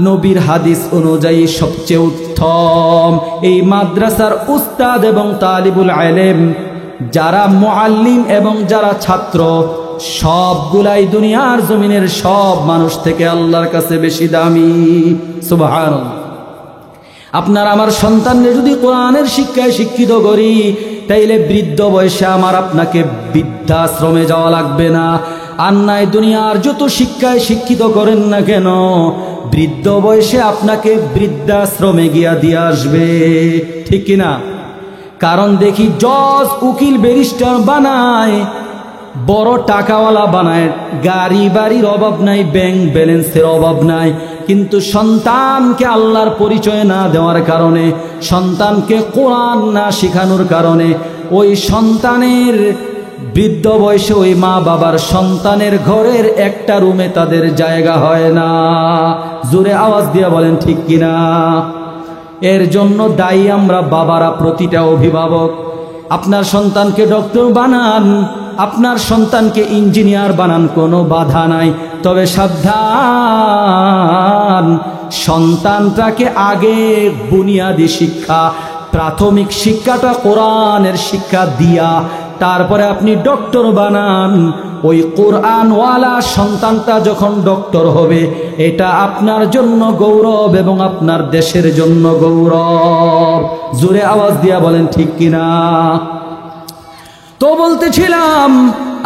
নবীর হাদিস অনুযায়ী সবচেয়ে উত্তম। এই মাদ্রাসার উস্তাদ এবং তালিবুল ইলম, যারা মুআল্লিম এবং যারা ছাত্র, সবগুলাই দুনিয়ার জমিনের সব মানুষ থেকে আল্লাহর কাছে বেশি দামি। সুবহানাল্লাহ। আপনার আমার সন্তানদের যদি কোরআনের শিক্ষায় শিক্ষিত করি, তাইলে বৃদ্ধ বয়সে আমার আপনাকে বৃদ্ধাশ্রমে যাওয়া লাগবে না। আর নাই দুনিয়ার যত শিক্ষায় শিক্ষিত করেন না কেন, বৃদ্ধ বয়সে আপনাকে বৃদ্ধাশ্রমে গিয়া দিয়ে আসবে, ঠিক কিনা? কারণ দেখি জজ, উকিল, ব্যারিস্টার বানায়, বড় টাকাওয়ালা বানায়, গাড়ি বাড়ির অভাব নাই, ব্যাংক ব্যালেন্সের অভাব নাই, কিন্তু সন্তানকে আল্লাহর পরিচয় না দেওয়ার কারণে, সন্তানকে কোরআন না শেখানোর কারণে ওই সন্তানের বৃদ্ধ বয়সে ওই মা বাবার সন্তানের ঘরের একটা রুমে তাদের জায়গা হয় না। জোরে আওয়াজ দিয়ে বলেন ঠিক কিনা? এর জন্য দায়ী আমরা বাবারা, প্রতিটা অভিভাবক। আপনার সন্তানকে ডক্টর বানান, আপনার সন্তানকে ইঞ্জিনিয়ার বানান, কোনো বাধা নাই, তবে সাবধান, সন্তানটাকে আগে বুনিয়াদি শিক্ষা, প্রাথমিক শিক্ষাটা কোরআনের শিক্ষা দিয়া তারপরে আপনি ডক্টর বানান। ওই কোরআনওয়ালা সন্তানটা যখন ডক্টর হবে, এটা আপনার জন্য গৌরব এবং আপনার দেশের জন্য গৌরব। জোরে আওয়াজ দিয়া বলেন ঠিক কিনা? তো বলতেছিলাম,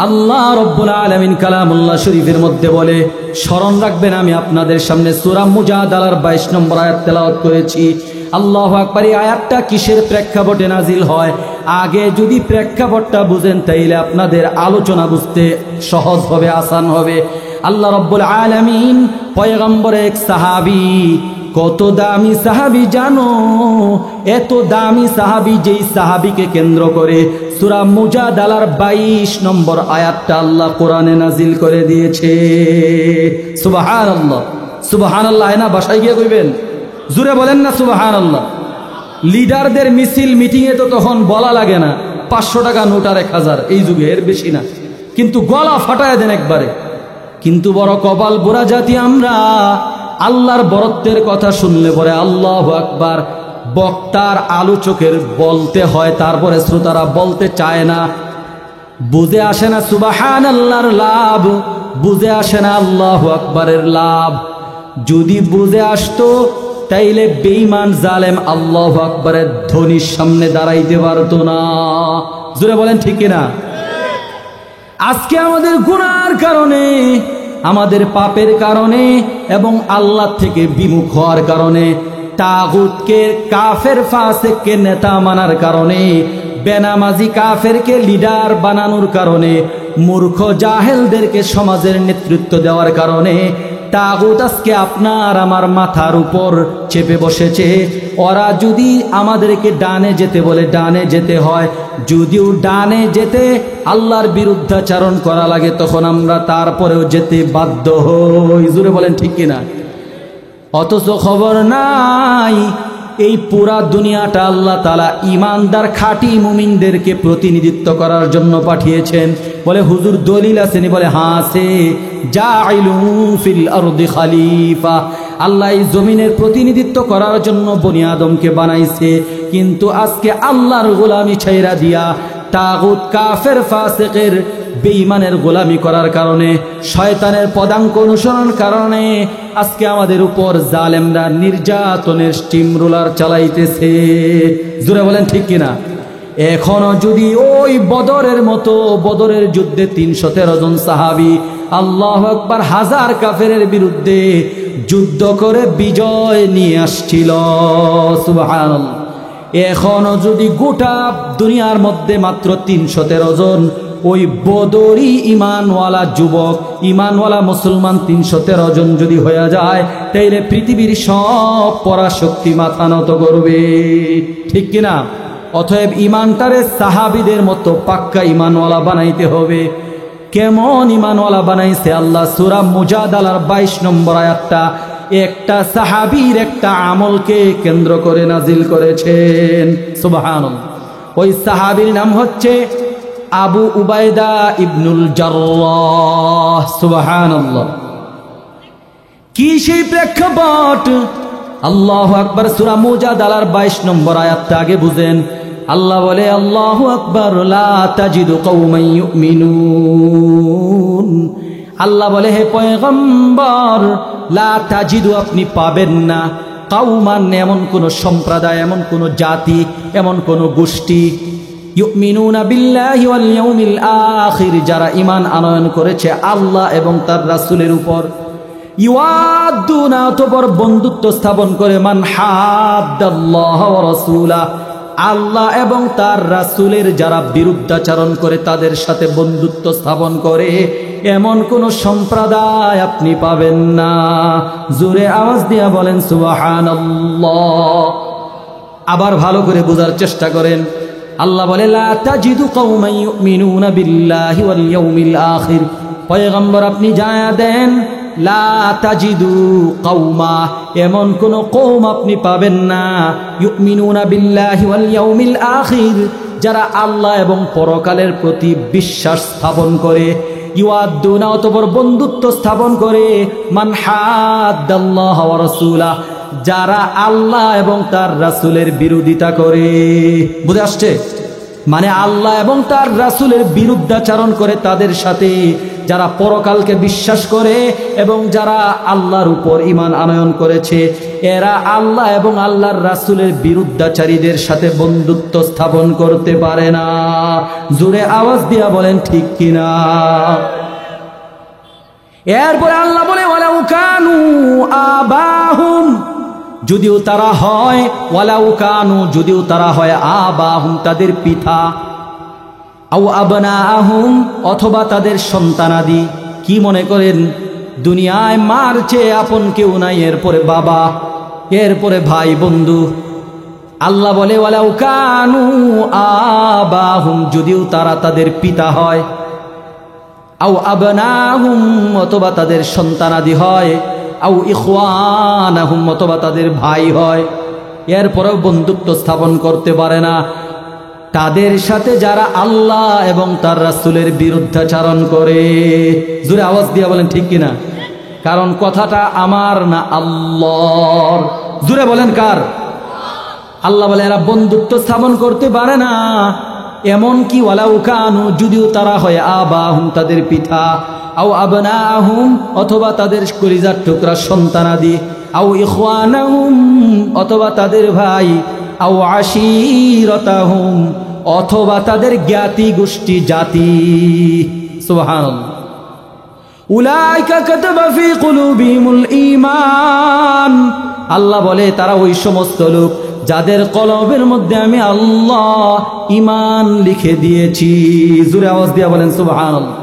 আল্লাহ রব্বুল আলামিন কালামুল্লাহ শরীফের মধ্যে বলে, স্মরণ রাখবেন, আমি আপনাদের সামনে সূরা মুজাদালার 22 নম্বর আয়াত তেলাওয়াত করেছি। আল্লাহু আকবার। এই আয়াতটা কিসের প্রেক্ষাপটে নাজিল হয়? আগে যদি প্রেক্ষাপটটা বুঝেন তাইলে আপনাদের আলোচনা বুঝতে সহজ হবে, আসান হবে। আল্লাহ রব্বুল আলামিন পয়গম্বর এক সাহাবী, কত দামি সাহাবী জানো? এত দামি সাহাবী, যেই সাহাবীকে কেন্দ্র করে সূরা মুজাদালার 22 নম্বর আয়াতটা আল্লাহ কোরআনে নাজিল করে দিয়েছে। সুবহানাল্লাহ, সুবহানাল্লাহ। না বাসায় গিয়ে কইবেন, জুড়ে বলেন না সুবহানাল্লাহ। লিডারদের মিছিল মিটিংয়ে তো তখন বলা লাগে না 500 টাকা নোট আর 1000, এই যুগে এর বেশি না, কিন্তু গলা ফাটায় দেন একবারে। কিন্তু বড় কপাল বুড়া জাতি আমরা, আল্লাহর বরত্বের কথা শুনলে পরে আল্লাহু আকবার, বক্তার আলোচকের বলতে হয়, তারপরে শ্রোতারা বলতে চায় না। বুঝে আসে না সুবহানাল্লাহর লাভ, বুঝে আসে না আল্লাহু আকবারের লাভ। যদি বুঝে আসতো তাইলে বেঈমান জালেম আল্লাহু আকবারের ধ্বনির সামনে দাঁড়াইতে পারতো না। জোরে বলেন ঠিক কিনা? আজকে আমাদের গুনার কারণে, আমাদের পাপের কারণে এবং আল্লাহ থেকে বিমুখ হওয়ার কারণে, তাগুতকে, কাফের ফাসিককে নেতা মানার কারণে, বেনামাজি কাফেরকে লিডার বানানোর কারণে, মূর্খ জাহেলদেরকে সমাজের নেতৃত্ব দেওয়ার কারণে তাগুত আজকে আপনার আমার মাথার উপর চেপে বসেছে। ওরা যদি আমাদেরকে ডানে যেতে বলে ডানে যেতে হয়, যদিও ডানে যেতে আল্লাহর বিরুদ্ধাচারণ করা লাগে তখন আমরা তারপরেও যেতে বাধ্য হই। জোরে বলেন ঠিক কিনা? অথচ খবর নাই এই পুরা দুনিয়াটা আল্লাহ তাআলা ইমানদার খাঁটি মুমিনদেরকে প্রতিনিধিত্ব করার জন্য পাঠিয়েছেন। বলে হুজুর দলিল আসেনি? বলে হ্যাঁ আছে। জাইলু ফিল আরদি খলিফা, আল্লাহ এই জমিনের প্রতিনিধিত্ব করার জন্য বনি আদমকে বানাইছে। কিন্তু আজকে আল্লাহর গোলামি ছাইরা দিয়া তাগুত, কাফের, ফাসিকের, বেঈমানের গোলামি করার কারণে, শয়তানের পদাঙ্ক অনুসরণের কারণে আজকে আমাদের উপর জালেমরা নির্যাতনের স্টিম রোলার চালাইতেছে। জোরে বলেন ঠিক কিনা? এখনো যদি ওই বদরের মতো, বদরের যুদ্ধে 313 জন সাহাবী আল্লাহু আকবার হাজার কাফেরের বিরুদ্ধে যুদ্ধ করে বিজয় নিয়ে আসছিল, সুবহানাল্লাহ, এখনো যদি গোটা দুনিয়ার মধ্যে মাত্র 313 জন ওই বদরি ইমানওয়ালা যুবক, ইমানওয়ালা মুসলমান 313 জন যদি হয়ে যায়, তাইলে পৃথিবীর সব পরাশক্তি মাথা নত করবে, ঠিক কিনা? অতএব ইমানটারে সাহাবীদের মতো পাক্কা ইমানওয়ালা বানাইতে হবে। কেমন ইমানওয়ালা বানাইছে আল্লাহ? সূরা মুজাদালার 22 নম্বর আয়াতটা একটা সাহাবীর একটা আমলকে কেন্দ্র করে নাজিল করেছেন। সুবহানাল্লাহ। ওই সাহাবীর নাম হচ্ছে আবু উবাইদা ইবনুল জাররাহ। সুবহানাল্লাহ। কি সেই প্রেক্ষাপট? আল্লাহু আকবার। সূরা মুজাদালার 22 নম্বর আয়াতটা আগে বুঝেন। আল্লাহ বলে, আল্লাহু আকবার, লা তাজিদু কওমান ইউমিনুন। আল্লাহ বলে, হে পয়গম্বর, লা তাজিদু, আপনি পাবেন না, কওমান, এমন কোন সম্প্রদায়, এমন কোন জাতি, এমন কোন গোষ্ঠী, ইউমিনুনা বিল্লাহি ওয়াল ইয়াউমিল আখির, যারা ঈমান আনয়ন করেছে আল্লাহ এবং তার রাসূলের উপর, ইওয়াদুনা, অতঃপর বন্ধুত্ব স্থাপন করে, মান হাদ্দাল্লাহ ওয়া রাসূলা, আল্লাহ এবং তার রাসূলের যারা বিরুদ্ধাচরণ করে তাদের সাথে বন্ধুত্ব স্থাপন করে এমন কোন সম্প্রদায় আপনি পাবেন না। জোরে আওয়াজ দিয়া বলেন সুবহানাল্লাহ। আবার ভালো করে বোঝার চেষ্টা করেন। আল্লাহ বলে লা তাজিদু কওমান ইউমিনুনা বিল্লাহি ওয়াল ইয়াউমিল আখির। পয়গম্বর আপনি জানায়া দেন লা তাজিদু কওমা, এমন কোন কওম আপনি পাবেন না ইউমিনুনা বিল্লাহি ওয়াল ইয়াউমিল আখির, যারা আল্লাহ এবং পরকালের প্রতি বিশ্বাস স্থাপন করে, ইউআদ্দুনা অতঃপর বন্ধুত্ব স্থাপন করে, মান হাদ্দাল্লাহ ওয়া রাসূলাহ, যারা আল্লাহ এবং তার রাসূলের বিরোধিতা করে। বুঝে আসছে? মানে আল্লাহ এবং তার রাসূলের বিরুদ্ধাচরণ করে তাদের সাথে, যারা পরকালকে বিশ্বাস করে এবং যারা আল্লাহর উপর ঈমান আনয়ন করেছে, এরা আল্লাহ এবং আল্লাহর রাসূলের বিরুদ্ধাচারীদের সাথে বন্ধুত্ব স্থাপন করতে পারে না। জোরে আওয়াজ দিয়া বলেন ঠিক কিনা। এরপরে আল্লাহ বলে ওয়ালাউ কানু আবাহুম, যদিও তারা হয়, ওয়ালাউ কানু যদিও তারা হয় আবাহুম তাদের পিতা, আও আবনাহুম অথবা তাদের সন্তানাদি। কি মনে করেন দুনিয়ায় মার চেয়ে আপন কেউ নাই, এরপরে বাবা, এরপরে ভাই বন্ধু। আল্লাহ বলে ওয়ালাউ কানু আবাহুম যদিও তারা তাদের পিতা হয়, আও আবনাহুম অথবা তাদের সন্তানাদি হয়, আও ইখওয়ানাহুম অথবা তাদের ভাই হয়, এরপরেও বন্ধুত্ব স্থাপন করতে পারে না তাদের সাথে যারা আল্লাহ এবং তার রাসূলের বিরুদ্ধাচরণ করে। জোরে আওয়াজ দিয়ে বলেন ঠিক কিনা। কারণ কথাটা আমার না আল্লাহর। জোরে বলেন কার? আল্লাহ বলে এরা বন্ধুত্ব স্থাপন করতে পারে না। এমন কি ওয়ালাউ কানু যদিও তারা হয় আবাহুম তাদের পিতা, আও আবনাহুম অথবা তাদের কলিজার টুকরা সন্তানাদি, আও ইখওয়ানাহুম অথবা তাদের ভাই, আও আশীরাতাহুম অথবা তাদের জ্ঞাতি গোষ্ঠী জাতি। সুবহানাল্লাহ। উলাইকা কাতাবা ফি কুলুবিহিমুল ঈমান, আল্লাহ বলে তারা ওই সমস্ত লোক যাদের কলবের মধ্যে আমি আল্লাহ ঈমান লিখে দিয়েছি। জোরে আওয়াজ দিয়ে বলেন সুবহানাল্লাহ।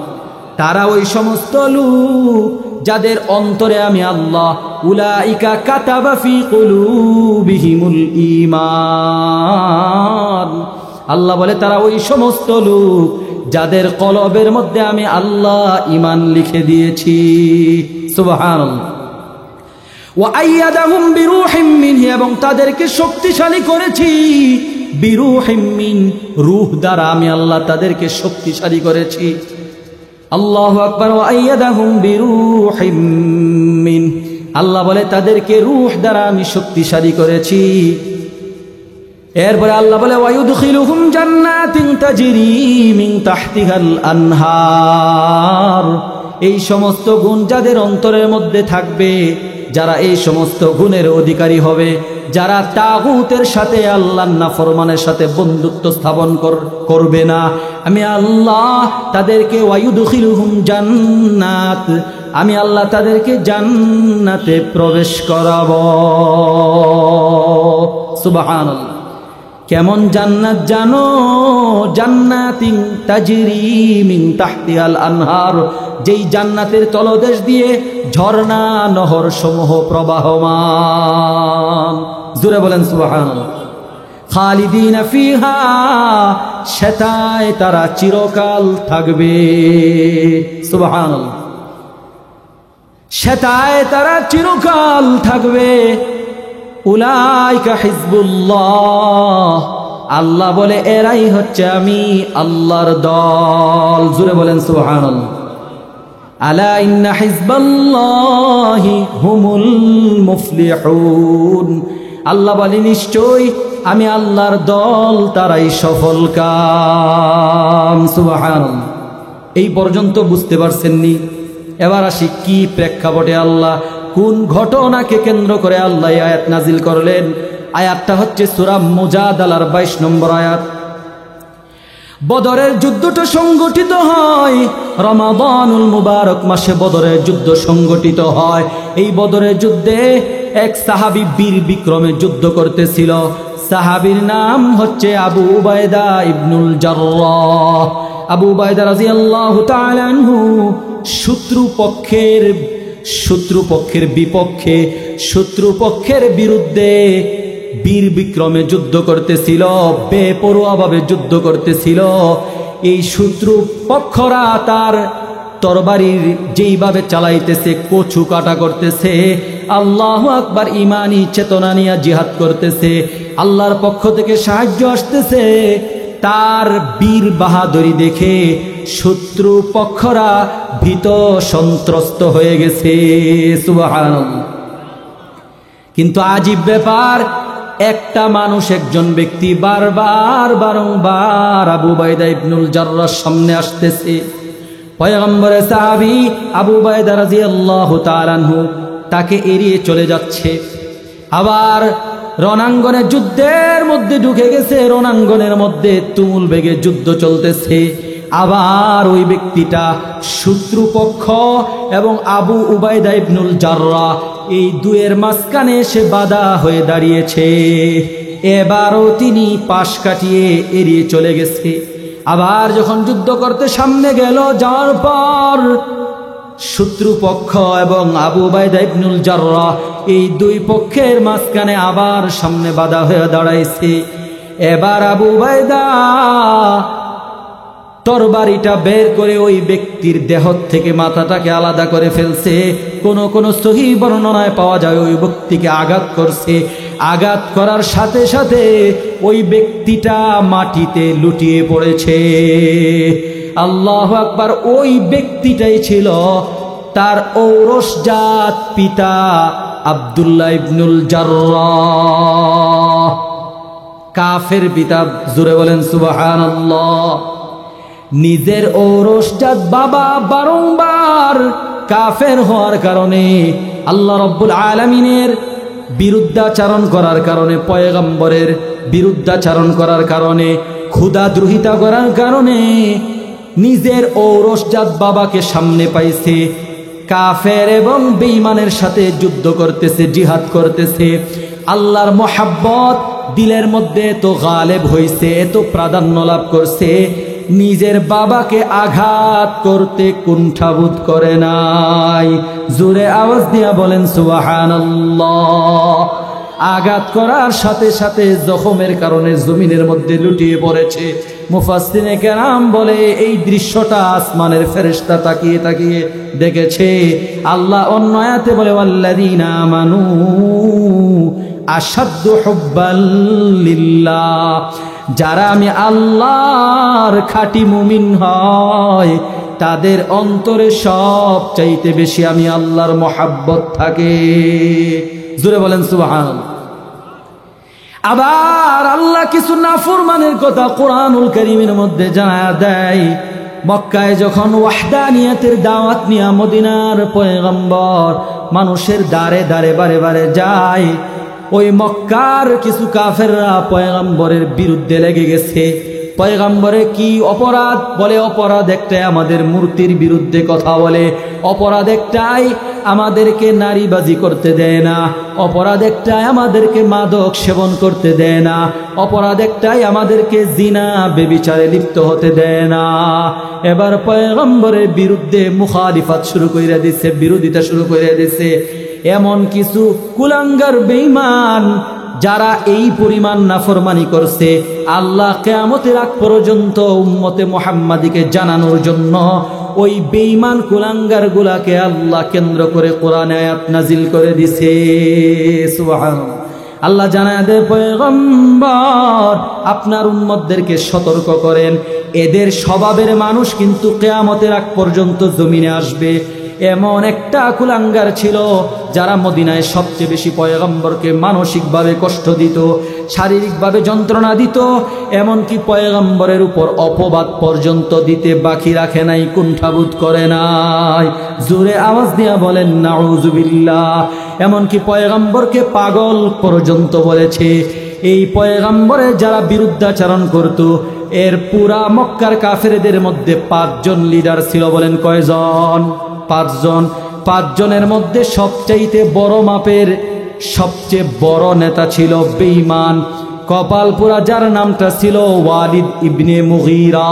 তারা ওই সমস্ত লোক যাদের অন্তরে আমি আল্লাহ, উলাইকা কাতাবা ফি কুলুবিহিমুল ঈমান, আল্লাহ বলে তারা ওই সমস্ত লোক যাদের কলবের মধ্যে আমি আল্লাহ ঈমান লিখে দিয়েছি। সুবহানাল্লাহ। ওয়া আইয়াদাহুম বিরূহিম মিনহু, এবং তাদেরকে শক্তিশালী করেছি বিরূহিম মিন, রূহ দ্বারা আমি আল্লাহ তাদেরকে শক্তিশালী করেছি। আল্লাহু আকবার। ওয়া আইয়াদাহুম বিরূহিম মিন, আল্লাহ বলে তাদেরকে রূহ দ্বারা আমি শক্তিশালী করেছি। এরপরে আল্লাহ বলে ওয়ায়ুদখিলুহুম জান্নাতিন তাজরি মিন তাহতিহাল আনহার, এই সমস্ত গুণ যাদের অন্তরের মধ্যে থাকবে, যারা এই সমস্ত গুণের অধিকারী হবে, যারা তাগুতের সাথে আল্লাহর নাফরমানের সাথে বন্ধুত্ব স্থাপন করবে না, আমি আল্লাহ তাদেরকে ওয়ায়ুদখিলুহুম জান্নাত, আমি আল্লাহ তাদেরকে জান্নাতে প্রবেশ করাবো। সুবহানাল্লাহ। কেমন জান্নাত জানো? জান্নাতিন তাজরি মিন তাহতিহাল আনহার, যেই জান্নাতের তলদেশ দিয়ে ঝর্ণা নহর সমূহ প্রবাহমান। জোরে বলেন সুবহানাল্লাহ। খালিদিনা ফিহা, সেটায় তারা চিরকাল থাকবে। সুবহানাল্লাহ। সেটায় তারা চিরকাল থাকবে। উলাইকা হিজবুল্লাহ, আল্লাহ বলে এরাই হচ্ছে আমি আল্লাহর দল। জোরে বলেন সুবহানাল্লাহ। আলা ইন্না হিজবাল্লাহি হুমুল মুফলিহুন, আল্লাহ বলে নিশ্চয় আমি আল্লাহর দল, তারাই সফল কাম। সুবহানাল্লাহ। এই পর্যন্ত বুঝতে পারছেননি? এবার আসি কি প্রেক্ষাপটে আল্লাহ, কোন ঘটনাকে কেন্দ্র করে আল্লাহ এই আয়াত নাজিল করলেন। আয়াতটা হচ্ছে সূরা মুজাদালার 22 নম্বর আয়াত। বদরের যুদ্ধটা সংগঠিত হয় রমাদানুল মুবারক মাসে, বদরের যুদ্ধ সংগঠিত হয়। এই বদরের যুদ্ধে এক সাহাবী বীর বিক্রমে যুদ্ধ করতেছিল। সাহাবীর নাম হচ্ছে আবু উবায়দা ইবনুল জাররাহ। আবু উবায়দা রাদিয়াল্লাহু তাআলা আনহু শত্রুপক্ষের বিপক্ষে, শত্রুপক্ষের বিরুদ্ধে বীর বিক্রমে যুদ্ধ করতেছিল, বেপরোয়াভাবে যুদ্ধ করতেছিল। এই শত্রু পক্ষরা তার তরবারির যেইভাবে চালাইতেছে, কচু কাটা করতেছে, আল্লাহু আকবার, ইমানি চেতনা নিয়ে জিহাদ করতেছে, আল্লাহর পক্ষ থেকে সাহায্য আসতেছে। তার বীর বাহাদুরি দেখে শত্রু পক্ষরা ভীত সন্ত্রস্ত হয়ে গেছে। সুবহানাল্লাহ। কিন্তু আজীব ব্যাপার, একটা মানুষ, একজন ব্যক্তি বারংবার আবু উবায়দা ইবনুল জাররাহর সামনে আসতেছে। পয়গম্বরের সাহাবী আবু উবায়দা রাদিয়াল্লাহু তাআলা আনহু তাকে এড়িয়ে চলে যাচ্ছে। আবার রণাঙ্গনে যুদ্ধের মধ্যে ঢুকে গেছে, রণাঙ্গনের মধ্যে তুমুল বেগে যুদ্ধ চলতেছে। আবার ওই ব্যক্তিটা শত্রুপক্ষ এবং আবু উবায়দা ইবনুল জাররাহ, এই দুয়ের মাঝখানে সে বাধা হয়ে দাঁড়িয়েছে। এবারও তিনি পাশ কাটিয়ে এড়িয়ে চলে গেছে। আবার যখন যুদ্ধ করতে সামনে গেল, যাওয়ার পর শত্রুপক্ষ এবং আবু উবায়দা ইবনুল জাররাহ, এই দুই পক্ষের মাঝখানে আবার সামনে বাধা হয়ে দাঁড়াইছে। এবার আবু উবায়দা তরবারিটা বের করে ওই ব্যক্তির দেহ থেকে মাথাটাকে আলাদা করে ফেলছে। কোন সহিহ বর্ণনায় পাওয়া যায় ওই ব্যক্তিকে আঘাত করছে। আঘাত করার সাথে সাথে ওই ব্যক্তিটা মাটিতে লুটিয়ে পড়েছে। আল্লাহু আকবার। ওই ব্যক্তিটাই ছিল তার ঔরসজাত পিতা আব্দুল্লাহ ইবনুল জাররাহ, কাফের পিতা। জোরে বলেন সুবহানাল্লাহ। নিজের ঔরসজাত বাবা বারংবার কাফের হওয়ার কারণে, আল্লাহ রাব্বুল আলামিনের বিরুদ্ধাচারণ করার কারণে, পয়গম্বরের বিরুদ্ধাচারণ করার কারণে, ক্ষুধাদ্রোহিতা করার কারণে নিজের ঔরসজাত বাবাকে সামনে পাইছে। কাফের এবং বেঈমানের সাথে যুদ্ধ করতেছে, জিহাদ করতেছে। আল্লাহর মোহাব্বত দিলের মধ্যে এত গালেব হইছে, এত প্রাধান্য লাভ করছে, নিজের বাবাকে আঘাত করতে কুণ্ঠাবোধ করে নাই। জোরে আওয়াজ দিয়া বলেন সুবহানাল্লাহ। আঘাত করার সাথে সাথে জখমের কারণে জমিনের মধ্যে লুটিয়ে পড়েছে। মুফাসসিরে কেরাম বলে এই দৃশ্যটা আসমানের ফেরেশতা তাকিয়ে তাকিয়ে দেখেছে। আল্লাহ অন্য আয়াতে বলে ওয়াল্লাযীনা আমানু আশাদ্দু হুব্বাল লিল্লাহ, যারা আমি আল্লাহর খাঁটি মুমিন হয় তাদের অন্তরে সব চাইতে বেশি আমি আল্লাহর মহাব্বত থাকে। জোরে বলেন সুবহানাল্লাহ। আবার আল্লাহ কিছু নাফরমানের কথা কোরআনুল কারীমের মধ্যে জানায়া দেয়। মক্কায় যখন ওয়াহদানিয়াতের দাওয়াত নিয়ে মদিনার পয়গম্বর মানুষের দ্বারে দ্বারে বারে বারে যায়, ওই মক্কার কিছু কাফেররা পয়গম্বরের বিরুদ্ধে লেগে গেছে। পয়গম্বরে কি অপরাধ? বলে অপরাধ একটাই, আমাদের মূর্তির বিরুদ্ধে কথা বলে। অপরাধ একটাই, আমাদেরকে নারীবাজি করতে দেয় না। অপরাধ একটাই, আমাদেরকে মাদক সেবন করতে দেয় না। অপরাধ একটাই, আমাদেরকে জিনা বেবিচারে লিপ্ত হতে দেয় না। এবার পয়গম্বরের বিরুদ্ধে মুখালিফাত শুরু করে দিছে, বিরোধিতা শুরু করে দিছে। এমন কিছু কুলাঙ্গার বেঈমান যারা এই পরিমাণ নাফরমানি করছে, আল্লাহ কিয়ামতের আগ পর্যন্ত উম্মতে মুহাম্মাদীকে জানানোর জন্য ওই বেঈমান কুলাঙ্গার গুলাকে আল্লাহ কেন্দ্র করে কোরআনে আয়াত নাজিল করে দিছে। সুবহানাল্লাহ। আল্লাহ জানায় দেয়, পয়গম্বর আপনার উম্মতদেরকে সতর্ক করেন, এদের স্বভাবের মানুষ কিন্তু কিয়ামতের আগ পর্যন্ত জমিনে আসবে। এমন একটা কুলাঙ্গার ছিল যারা মদিনায় সবচেয়ে বেশি পয়গম্বরকে মানসিকভাবে কষ্ট দিত, শারীরিকভাবে যন্ত্রণা দিত, এমনকি পয়গম্বরের উপর অপবাদ পর্যন্ত দিতে বাকি রাখে নাই, কুণ্ঠাবোধ করে নাই। জোরে আওয়াজ দিয়া বলেন নাউজুবিল্লাহ। এমনকি পয়গম্বরকে পাগল পর্যন্ত বলেছে। এই পয়গম্বরের যারা বিরুদ্ধাচরণ করত, এর পুরা মক্কার কাফেরদের মধ্যে 5 জন লিডার ছিল। বলেন কয়জন? 5 জন। 5 জনের মধ্যে সবচাইতে বড় মাপের সবচেয়ে বড় নেতা ছিল বেঈমান। কপাল পোড়া যার নামটা ছিল ওয়ালিদ ইবনে মুগীরা।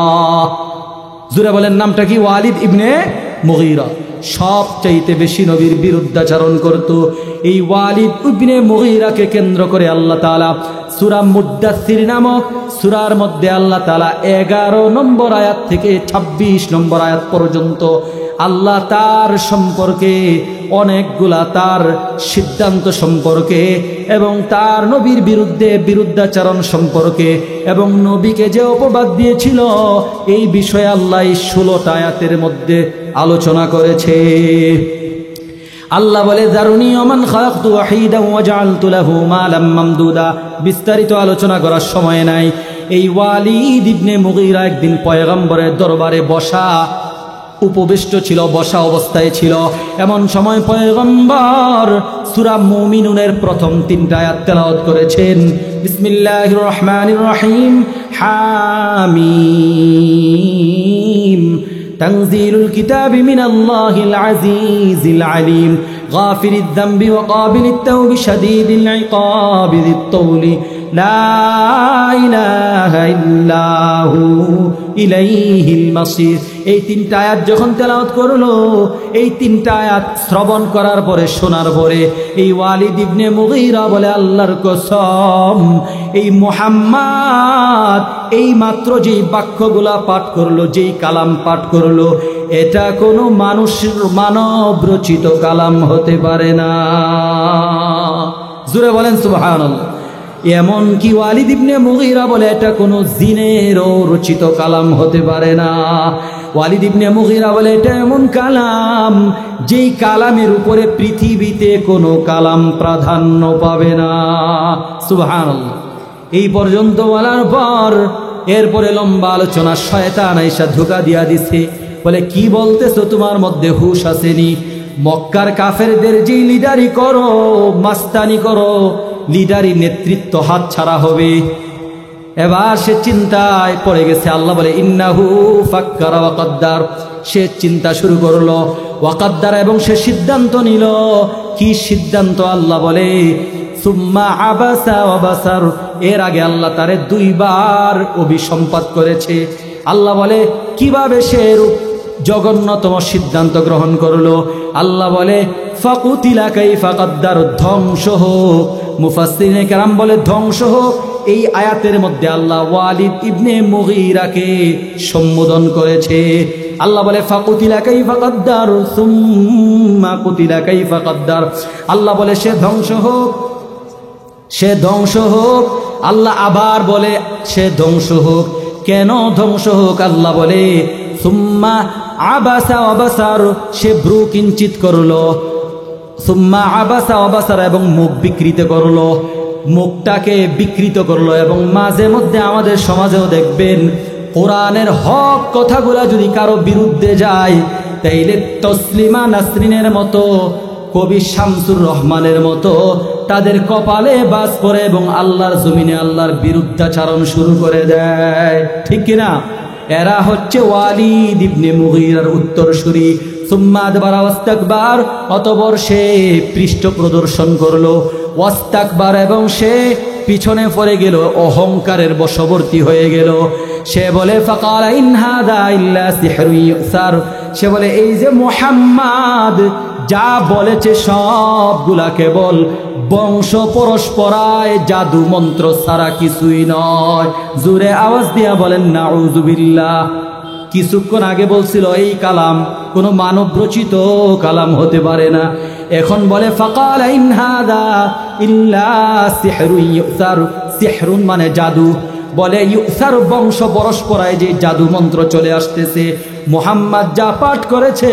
জোরে বলেন নামটা কি? ওয়ালিদ ইবনে মুগীরা। সবচাইতে বেশি নবীর বিরুদ্ধাচরণ করত। এই ওয়ালিদ ইবনে মুগীরাকে কেন্দ্র করে আল্লাহ তাআলা সূরা মুদ্দাসসির নামক সূরার মধ্যে আল্লাহ তাআলা 11 নম্বর আয়াত থেকে 26 নম্বর আয়াত পর্যন্ত আল্লাহ তার সম্পর্কে অনেকগুলা তার সিদ্ধান্ত সম্পর্কে এবং তার নবীর বিরুদ্ধে বিরুদ্ধাচরণ সম্পর্কে এবং নবীকে যে অপবাদ দিয়েছিল এই বিষয়ে আল্লাহ 16টা আয়াতের মধ্যে আলোচনা করেছে। আল্লাহ বলে যারুনি ওমান খালাকতু ওয়াহিদা ওয়া জাআলতু লাহু মালাম মামদুদা। বিস্তারিত আলোচনা করার সময় নাই। এই ওয়ালিদ ইবনে মুগীরা একদিন পয়গম্বরের দরবারে বসা উপবিষ্ট ছিল, বসা অবস্থায় ছিল। এমন সময় পয়গম্বর সূরা মুমিনুনের প্রথম 3টা আয়াত তেলাওয়াত করেছেন। বিসমিল্লাহির রহমানির রহিম। হামিম তানজিলুল কিতাবি মিনাল্লাহিল আজিজিল আলিম গাফিরিদ যামবি ওয়া কাবিলিত তাওবি শাদীদিল ইকাবি যিত তাওলি লা ইলাহা ইল্লাহু ইলাইহিল মাসির। এই 3টা আয়াত যখন তেলাওয়াত করলো, এই 3টা আয়াত শ্রবণ করার পরে, শোনার পরে এই ওয়ালিদ ইবনে মুগীরা বলে আল্লাহর কসম, এই মুহাম্মদ এই মাত্র যেই বাক্যগুলা পাঠ করলো, যেই কালাম পাঠ করলো, এটা কোনো মানুষের মানব রচিত কালাম হতে পারে না। জোরে বলেন সুবহানাল্লাহ। এমন কি ওয়ালিদ ইবনে মুগীরা বলে এটা কোনো জিনেরও রচিত কালাম হতে পারে না। ওয়ালিদ ইবনে মুগীরা বলে এটা এমন কালাম যেই কালামের উপরে পৃথিবীতে কোনো কালাম প্রাধান্য পাবে না। সুবহানাল্লাহ। এই পর্যন্ত বলার পর এরপরে লম্বা আলোচনা। শয়তান আইসা ধোঁকা দিয়া দিছে, বলে কি বলতেছো, তোমার মধ্যে হুশ আসেনি? মক্কার কাফেরদের যেই লিডারি করো, মাস্তানি করো, লিডারি নেতৃত্ব হাত ছাড়া হবে। এবার সে চিন্তায় পড়ে গেছে। আল্লাহ বলে ইন্নাহু ফাক্কারা ওয়া কদ্দার। সে চিন্তা শুরু করলো, ওয়াকাদ্দার, এবং সে সিদ্ধান্ত নিল। কি সিদ্ধান্ত? আল্লাহ বলে সুম্মা আবাসা ওয়া বাসার। এর আগে আল্লাহ তারে 2 বার অভিসম্পাত করেছে। আল্লাহ বলে কিভাবে সে রূপ জঘন্যতম সিদ্ধান্ত গ্রহণ করলো। আল্লাহ বলে ফাকুতিলা কাইফা কদ্দার। ধ্বংস হোক। মুফাসসিরিনে কেরাম বলে ধ্বংস হোক। এই আয়াতের মধ্যে আল্লাহ ওয়ালিদ ইবনে মুগীরাকে সম্বোধন করেছে। আল্লাহ বলে ফাকুতিলা কাইফা কদ্দার সুম্মা কুতিলা কাইফা কদ্দার। আল্লাহ বলে সে ধ্বংস হোক, সে ধ্বংস হোক। আল্লাহ আবার বলে সে ধ্বংস হোক। কেন ধ্বংস হোক? আল্লাহ বলে সুম্মা আবাসা ওয়া বাসার। সে ভ্রু কিঞ্চিত করলো। সুম্মা আবাসা ওয়া বাসার, এবং মুখ বিকৃত করলো, মুখটাকে বিকৃত করলো। এবং মাঝে মধ্যে আমাদের সমাজেও দেখবেন কোরআনের হক কথাগুলা যদি কারো বিরুদ্ধে যায়, তাইলে তসলিমা নাসরিনের মতো, কবি শামসুর রহমানের মতো তাদের কপালে বাজ পড়ে এবং আল্লাহর জমিনে আল্লাহর বিরুদ্ধাচরণ শুরু করে দেয়। ঠিক কিনা? এরা হচ্ছে ওয়ালিদ ইবনে মুগীরার উত্তরসূরি। সুম্মা আদবারা ওয়াস্তাকবার। অতঃপর সে পৃষ্ঠ প্রদর্শন করলো। ওয়াস্তাকবার, এবং সে পিছনে পড়ে গেল, অহংকারের বশবর্তী হয়ে গেল। সে বলে ফাকালা ইন হাদা ইল্লা সিহরুন ইউসার। সে বলে এই যে মুহাম্মদ যা বলেছে সবগুলা কেবল বংশ পরস্পরায় জাদু মন্ত্র ছাড়া কিছুই নয়। জোরে আওয়াজ দিয়া বলেন নাউযুবিল্লাহ। কিছুক্ষণ আগে বলছিল এই কালাম কোনো মানব রচিত কালাম হতে পারে না। এখন বলে ফাকালা ইন হাদা ইল্লা সিহরুন ইউসার। সিহরুন মানে জাদু। বলে ইউসার বংশ পরস্পরায় যে জাদু মন্ত্র চলে আসতেছে, মুহাম্মদ যা পাঠ করেছে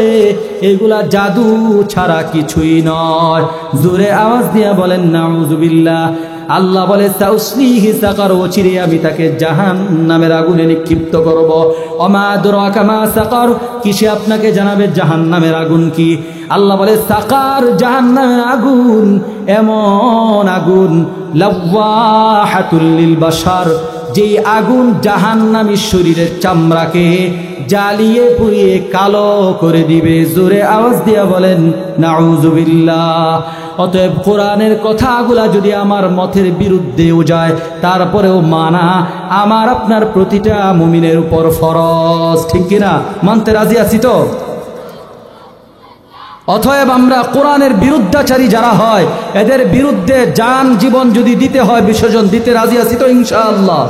এগুলা জাদু ছাড়া কিছুই নয়। জোরে আওয়াজ দিয়া বলেন নাউযুবিল্লাহ। আল্লাহ বলে সাউসলিহি সাকার। চিরে আমি তাকে জাহান্নামের আগুনে নিক্ষিপ্ত করব। ওমা আদরাকা মা সাকার। কিসে আপনাকে জানাবে জাহান্নামের আগুন কি? আল্লাহ বলে সাকার, জাহান্নামের আগুন এমন আগুন লাওয়াহাতুল লিল বাশার, যেই আগুন জাহান্নামী শরীরের চামড়াকে জ্বালিয়ে পুড়িয়ে কালো করে দিবে। জোরে আওয়াজ দিয়া বলেন নাউযুবিল্লাহ। অতএব কোরআনের কথাগুলা যদি আমার মতের বিরুদ্ধেও যায়, তারপরেও মানা আমার আপনার প্রতিটা মুমিনের উপর ফরজ। ঠিক কিনা? মানতে রাজি আছি তো? অতএব আমরা কোরআনের বিরুদ্ধাচারী যারা হয় এদের বিরুদ্ধে জান জীবন যদি দিতে হয় বিসর্জন দিতে রাজি আছি তো ইনশাআল্লাহ।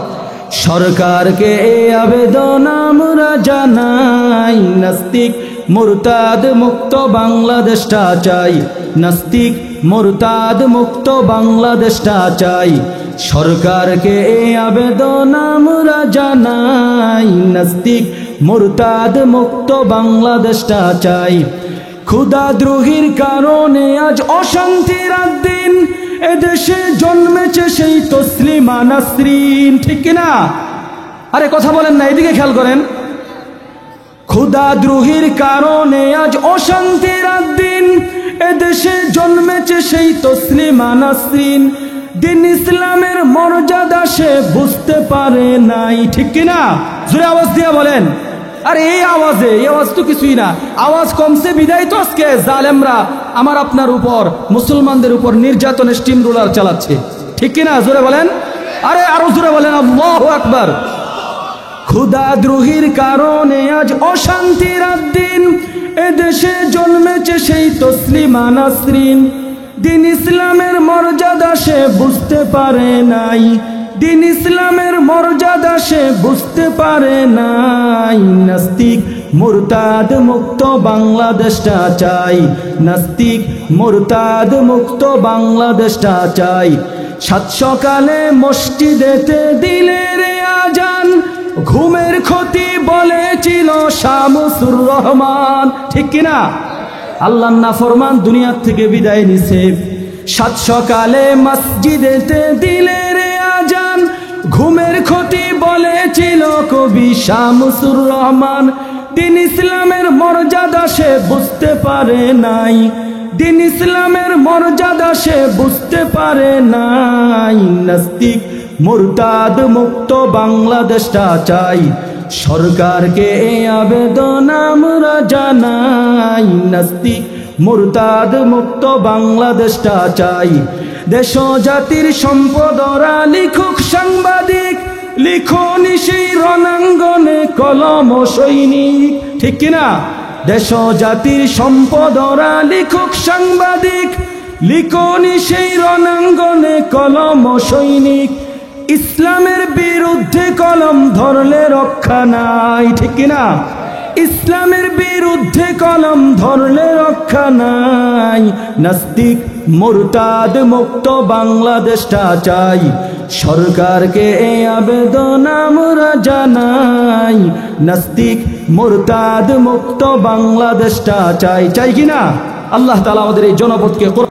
সরকারকে এই আবেদন আমরা জানাই, নাস্তিক মুরতাদ মুক্ত বাংলাদেশটা চাই, নাস্তিক মুরতাদ মুক্ত বাংলাদেশটা চাই। সরকারকে এই আবেদন আমরা জানাই, নাস্তিক মুরতাদ মুক্ত বাংলাদেশটা চাই। ক্ষুধাদ্রোহীর কারণে আজ অশান্তির দিন, এদেশে জন্মেছে সেই তসলিমা নাসরিন। ঠিক কিনা? আরে কথা বলেন না, এদিকে খেয়াল করেন। ক্ষুধাদ্রোহীর কারণে আজ অশান্তির দিন, এদেশে জন্মেছে সেই তসলিমা নাসরিন। দিন ইসলামের মর্যাদা সে বুঝতে পারে নাই। ঠিক কিনা? জোরে আওয়াজ দিয়ে বলেন। আরে এই আওয়াজ তো কিছুই না, আওয়াজ কমছে বিদায় তো আজকে জালেমরা আমার আপনার উপর, মুসলমানদের উপর নির্যাতনের স্টিম রোলার চালাচ্ছে। ঠিক কিনা? জোরে বলেন। আরে আরো জোরে বলেন, আল্লাহু আকবার। ক্ষুধাদ্রোহীর কারণে আজ অশান্তির দিন, এদেশে জন্মেছে সেই তসলিমা নাসরিন। দিন ইসলামের মর্যাদা সে বুঝতে পারে নাই, দিন ইসলামের মর্যাদা সে বুঝতে পারে নাই। নাস্তিক মুরতাদ মুক্ত বাংলাদেশটা চাই, নাস্তিক মুরতাদ মুক্ত বাংলাদেশটা চাই। সাত সকালে মসজিদেতে দিলে রে আজান, ঘুমের ক্ষতি বলেছিল শামসুর রহমান। ঠিক কিনা? আল্লাহর নাফরমান দুনিয়ার থেকে বিদায় নিছে। সাত সকালে মসজিদেতে দিলে রে আজান, ঘুমের ক্ষতি বলেছিল কবি শামসুর রহমান। দিন ইসলামের মর্যাদা সে বুঝতে পারে নাই, দিন ইসলামের মর্যাদা সে বুঝতে পারে নাই। নাস্তিক মুরতাদ মুক্ত বাংলাদেশটা চাই, সরকারকে এই আবেদন আমরা জানাই। নাস্তিক মুরতাদ মুক্ত বাংলাদেশটা চাই। দেশ জাতির সম্পদরা লিখুক সাংবাদিক, লিখনি সেই রণাঙ্গনে কলম সৈনিক। ঠিক কিনা? দেশ জাতির সম্পদরা লিখুক সাংবাদিক, লিখনি সেই রণাঙ্গনে কলম সৈনিক। ইসলামের বিরুদ্ধে কলম ধরলে রক্ষা নাই। ঠিক কিনা? ইসলামের বিরুদ্ধে কলম ধরলে রক্ষা নাই। নাস্তিক মুরতাদ মুক্ত বাংলাদেশটা চাই, সরকারকে এই আবেদন আমরা জানাই। নাস্তিক মুরতাদ মুক্ত বাংলাদেশটা চাই। চাই কিনা? আল্লাহ তাআলা আমাদের এই জনপদকে